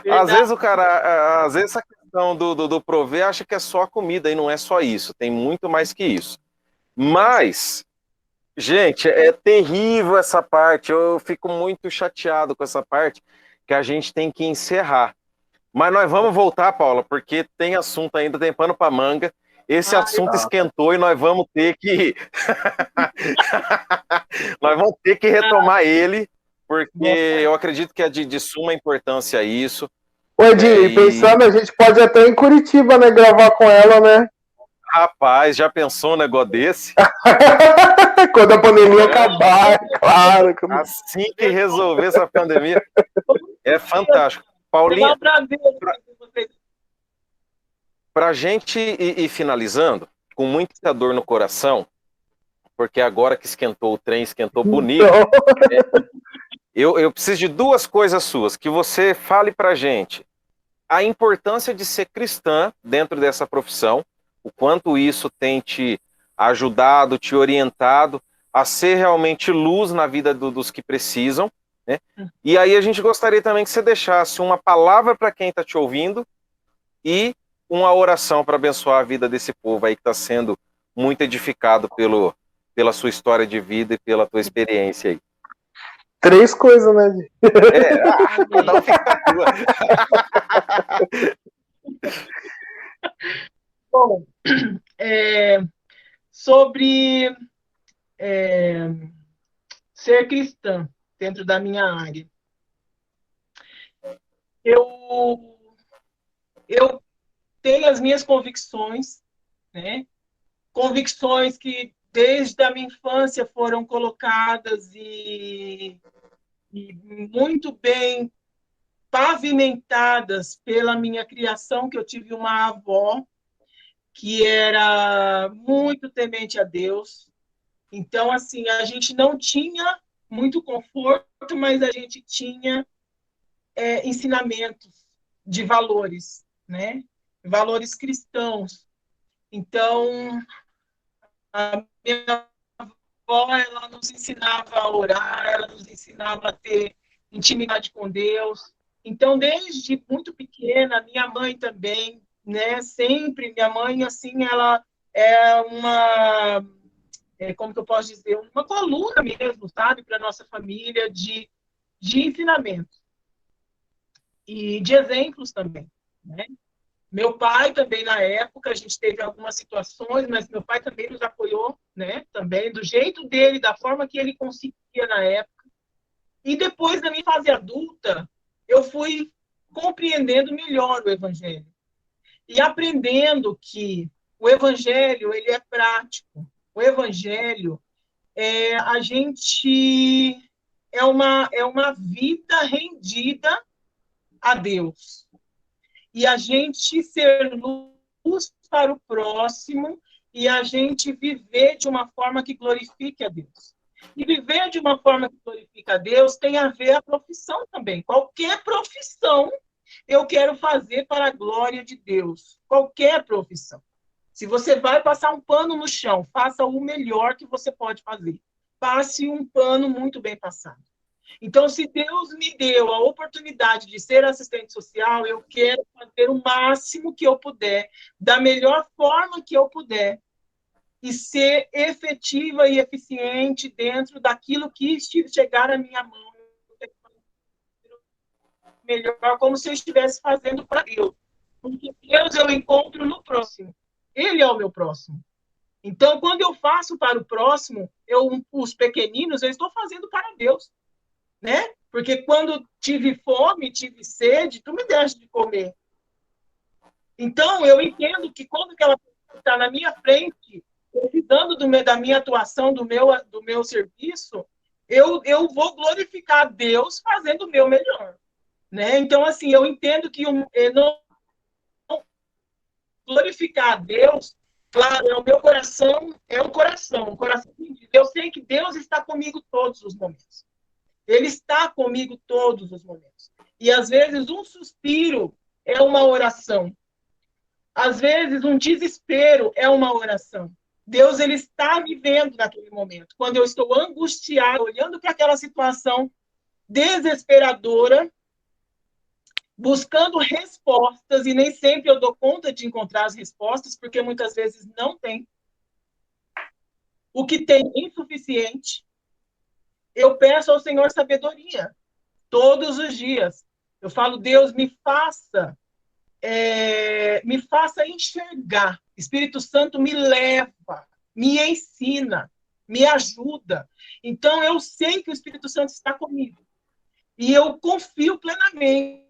Às vezes o cara, às vezes essa questão do prover acha que é só a comida, e não é só isso, tem muito mais que isso. Mas, gente, é terrível essa parte, eu fico muito chateado com essa parte, que a gente tem que encerrar. Mas nós vamos voltar, Paula, porque tem assunto ainda, tem pano para manga. Esse assunto esquentou e nós vamos ter que nós vamos ter que retomar ele, porque eu acredito que é de suma importância isso. Ô, Edi, pensando, a gente pode até ir em Curitiba, né, gravar com ela, né? Rapaz, já pensou um negócio desse? Quando a pandemia acabar, claro. Assim que resolver essa pandemia, é fantástico. Paulinha, para a gente ir finalizando, com muita dor no coração, porque agora que esquentou o trem, esquentou bonito, eu preciso de duas coisas suas, que você fale para a gente a importância de ser cristã dentro dessa profissão, o quanto isso tem te ajudado, te orientado a ser realmente luz na vida dos que precisam, né? E aí a gente gostaria também que você deixasse uma palavra para quem está te ouvindo e uma oração para abençoar a vida desse povo aí que está sendo muito edificado pela sua história de vida e pela tua experiência aí. 3 coisas, né? Cada um fica com a tua. Bom, sobre ser cristã dentro da minha área. Eu tenho as minhas convicções, né? Convicções que desde a minha infância foram colocadas e muito bem pavimentadas pela minha criação, que eu tive uma avó que era muito temente a Deus. Então, assim, a gente não tinha muito conforto, mas a gente tinha ensinamentos de valores, né? Valores cristãos. Então, a minha avó, ela nos ensinava a orar, ela nos ensinava a ter intimidade com Deus. Então, desde muito pequena, minha mãe também, né? Sempre, minha mãe, assim, ela é uma, como que eu posso dizer, uma coluna mesmo, sabe, para nossa família de ensinamentos e de exemplos também, né? Meu pai também, na época, a gente teve algumas situações, mas meu pai também nos apoiou, né? Também, do jeito dele, da forma que ele conseguia na época. E depois, na minha fase adulta, eu fui compreendendo melhor o Evangelho. E aprendendo que o Evangelho, ele é prático. O Evangelho, a gente é uma vida rendida a Deus. E a gente ser luz para o próximo e a gente viver de uma forma que glorifique a Deus. E viver de uma forma que glorifica a Deus tem a ver a profissão também. Qualquer profissão eu quero fazer para a glória de Deus. Qualquer profissão. Se você vai passar um pano no chão, faça o melhor que você pode fazer. Passe um pano muito bem passado. Então, se Deus me deu a oportunidade de ser assistente social, eu quero fazer o máximo que eu puder, da melhor forma que eu puder, e ser efetiva e eficiente dentro daquilo que chegar à minha mão. Melhor, como se eu estivesse fazendo para Deus. Porque Deus eu encontro no próximo. Ele é o meu próximo. Então, quando eu faço para o próximo, os pequeninos, eu estou fazendo para Deus. Né? Porque quando tive fome, tive sede, tu me deste de comer. Então, eu entendo que quando aquela pessoa está na minha frente, precisando da minha atuação, do meu serviço, eu vou glorificar Deus fazendo o meu melhor. Né? Então, assim, eu entendo que não glorificar a Deus, claro, o meu coração é um coração de Deus. Eu sei que Deus está comigo todos os momentos. Ele está comigo todos os momentos. E, às vezes, um suspiro é uma oração. Às vezes, um desespero é uma oração. Deus, ele está me vendo naquele momento. Quando eu estou angustiada, olhando para aquela situação desesperadora, buscando respostas, e nem sempre eu dou conta de encontrar as respostas, porque muitas vezes não tem. O que tem é insuficiente. Eu peço ao Senhor sabedoria, todos os dias. Eu falo, Deus, me faça enxergar. Espírito Santo me leva, me ensina, me ajuda. Então, eu sei que o Espírito Santo está comigo. E eu confio plenamente,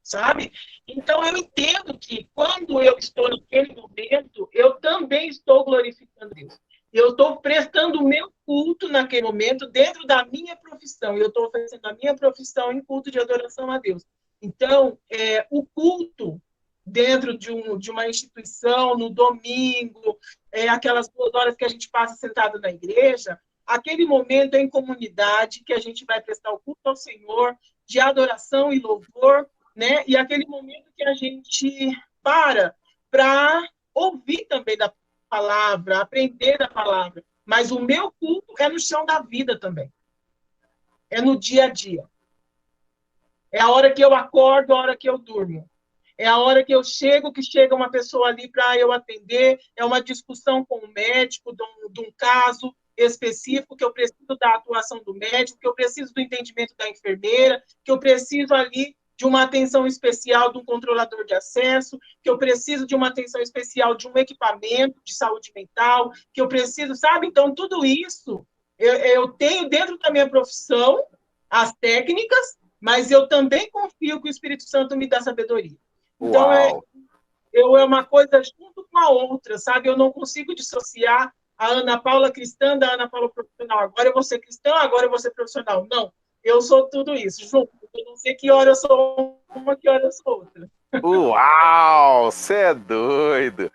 sabe? Então, eu entendo que quando eu estou naquele momento, eu também estou glorificando Deus. Eu estou prestando o meu culto naquele momento dentro da minha profissão. Eu estou oferecendo a minha profissão em culto de adoração a Deus. Então, o culto dentro de uma instituição, no domingo, aquelas 2 horas que a gente passa sentado na igreja, aquele momento é em comunidade que a gente vai prestar o culto ao Senhor, de adoração e louvor, né? E aquele momento que a gente para ouvir também da palavra, aprender da palavra. Mas o meu culto é no chão da vida também. É no dia a dia. É a hora que eu acordo, a hora que eu durmo. É a hora que eu chego, que chega uma pessoa ali para eu atender. É uma discussão com o médico de um caso específico, que eu preciso da atuação do médico, que eu preciso do entendimento da enfermeira, que eu preciso ali de uma atenção especial de um controlador de acesso, que eu preciso de uma atenção especial de um equipamento de saúde mental, que eu preciso, sabe? Então, tudo isso eu tenho dentro da minha profissão as técnicas, mas eu também confio que o Espírito Santo me dá sabedoria. Então, é uma coisa junto com a outra, sabe? Eu não consigo dissociar a Ana Paula cristã da Ana Paula profissional. Agora eu vou ser cristã, agora eu vou ser profissional. Não, eu sou tudo isso, junto. Eu não sei que hora eu sou uma, que hora eu sou outra. Uau, você é doido.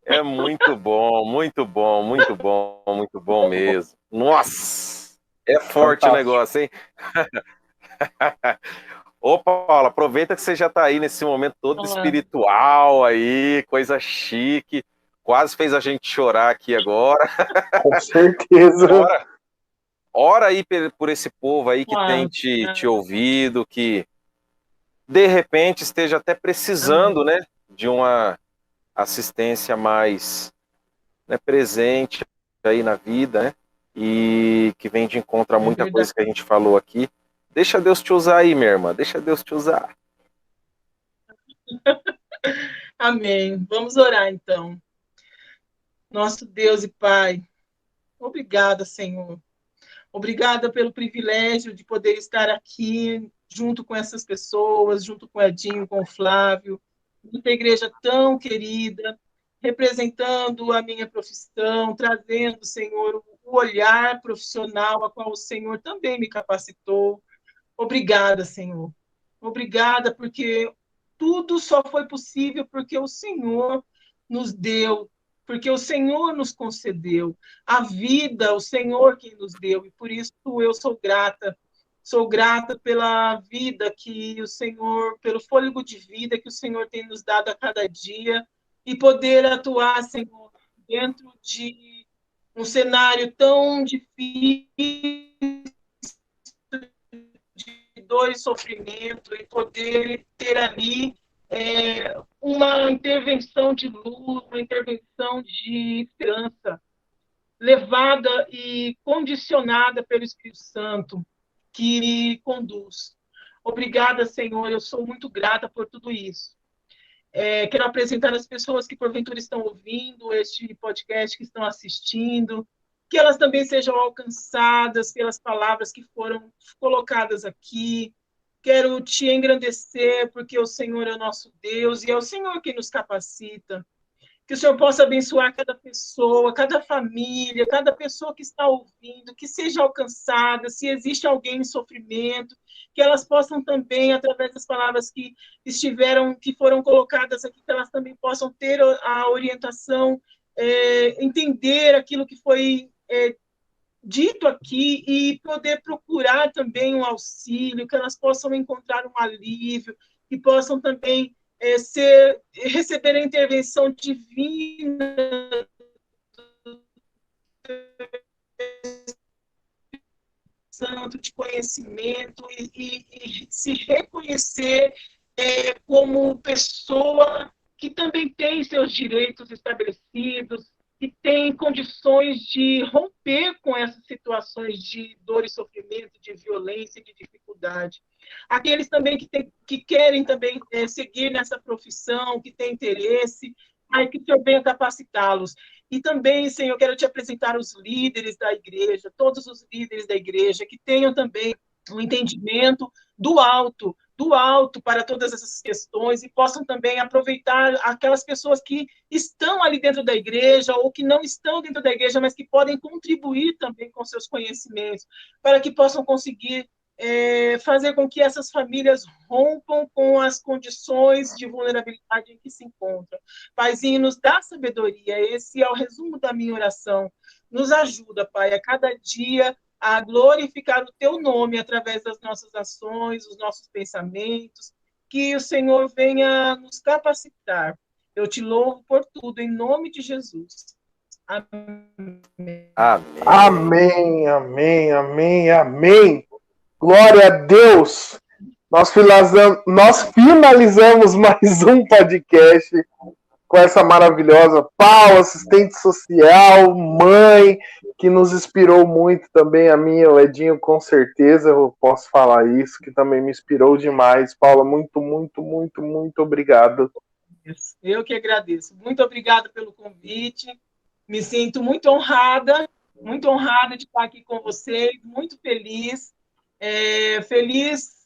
É muito bom, muito bom, muito bom, muito bom mesmo. Nossa, é forte Fantástico. O negócio, hein? Ô, Paula, aproveita que você já está aí nesse momento todo espiritual aí, coisa chique. Quase fez a gente chorar aqui agora. Com certeza. Ora aí por esse povo aí que tem te ouvido, que de repente esteja até precisando, né, de uma assistência mais, né, presente aí na vida, né, e que vem de encontro a muita coisa que a gente falou aqui. Deixa Deus te usar aí, minha irmã, deixa Deus te usar. Amém. Vamos orar, então. Nosso Deus e Pai, obrigada, Senhor. Obrigada pelo privilégio de poder estar aqui junto com essas pessoas, junto com o Edinho, com o Flávio, numa igreja tão querida, representando a minha profissão, trazendo, Senhor, o olhar profissional a qual o Senhor também me capacitou. Obrigada, Senhor. Obrigada, porque tudo só foi possível porque o Senhor nos deu, porque o Senhor nos concedeu. A vida, o Senhor quem nos deu, e por isso eu sou grata. Sou grata pela vida que o Senhor, pelo fôlego de vida que o Senhor tem nos dado a cada dia, e poder atuar, Senhor, dentro de um cenário tão difícil, de dor e sofrimento, e poder ter ali uma intervenção de luz, uma intervenção de esperança, levada e condicionada pelo Espírito Santo, que me conduz. Obrigada, Senhor, eu sou muito grata por tudo isso. Quero apresentar as pessoas que porventura estão ouvindo este podcast, que estão assistindo, que elas também sejam alcançadas pelas palavras que foram colocadas aqui. Quero te engrandecer, porque o Senhor é o nosso Deus, e é o Senhor quem nos capacita. Que o Senhor possa abençoar cada pessoa, cada família, cada pessoa que está ouvindo, que seja alcançada, se existe alguém em sofrimento, que elas possam também, através das palavras que foram colocadas aqui, que elas também possam ter a orientação, entender aquilo que foi dito aqui e poder procurar também um auxílio, que elas possam encontrar um alívio, que possam também receber a intervenção divina santo de conhecimento e se reconhecer como pessoa que também tem seus direitos estabelecidos, que tem condições de romper com essas situações de dor e sofrimento, de violência e de dificuldade. Aqueles também que querem também seguir nessa profissão, que têm interesse, que o Senhor venha capacitá-los. E também, Senhor, quero te apresentar os líderes da igreja, todos os líderes da igreja, que tenham também um entendimento do alto para todas essas questões e possam também aproveitar aquelas pessoas que estão ali dentro da igreja ou que não estão dentro da igreja, mas que podem contribuir também com seus conhecimentos, para que possam conseguir fazer com que essas famílias rompam com as condições de vulnerabilidade em que se encontram. Paizinho, nos dá sabedoria, esse é o resumo da minha oração. Nos ajuda, Pai, a cada dia a glorificar o Teu nome através das nossas ações, os nossos pensamentos, que o Senhor venha nos capacitar. Eu te louvo por tudo, em nome de Jesus. Amém. Amém, amém, amém, amém. Glória a Deus. Nós finalizamos mais um podcast com essa maravilhosa Paula, assistente social, mãe, que nos inspirou muito também, a minha, o Edinho, com certeza, eu posso falar isso, que também me inspirou demais. Paula, muito, muito, muito, muito obrigado. Eu que agradeço. Muito obrigada pelo convite. Me sinto muito honrada de estar aqui com vocês, muito feliz. Feliz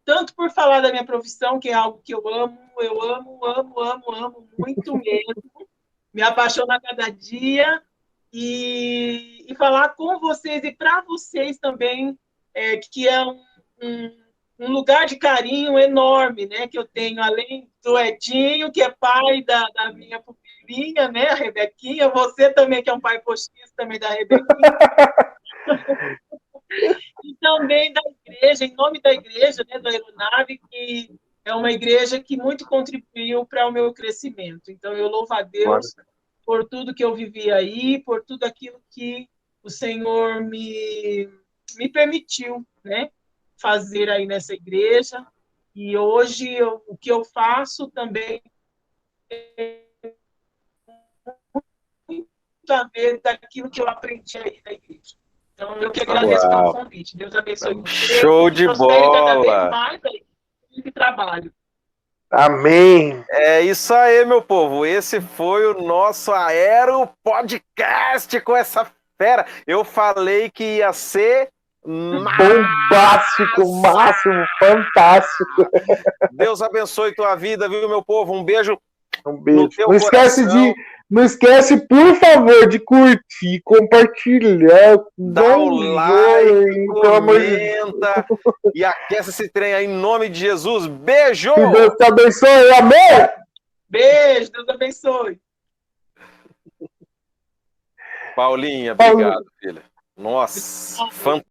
tanto por falar da minha profissão, que é algo que eu amo muito mesmo. Me apaixono a cada dia. E falar com vocês e para vocês também, que é um lugar de carinho enorme, né, que eu tenho, além do Edinho, que é pai da minha pupilinha, né, a Rebequinha, você também, que é um pai postiço também da Rebequinha, e também da igreja, em nome da igreja, né, da Aeronave, que é uma igreja que muito contribuiu para o meu crescimento. Então, eu louvo a Deus por tudo que eu vivi aí, por tudo aquilo que o Senhor me permitiu, né, fazer aí nessa igreja. E hoje o que eu faço também tem muito a ver daquilo que eu aprendi aí na igreja. Então, eu que agradeço pelo convite. Deus abençoe você. Show de bola! Cada vez mais aí nesse trabalho. Amém. É isso aí, meu povo. Esse foi o nosso Aero Podcast com essa fera. Eu falei que ia ser bombástico, máximo, fantástico. Deus abençoe tua vida, viu, meu povo? Um beijo. Um beijo. Não esquece, por favor, de curtir, compartilhar, dá o like, comenta e aquece esse trem aí em nome de Jesus. Beijo! Que Deus te abençoe, amém! Beijo, Deus abençoe. Paulinha, obrigado, filha. Nossa, fantástico.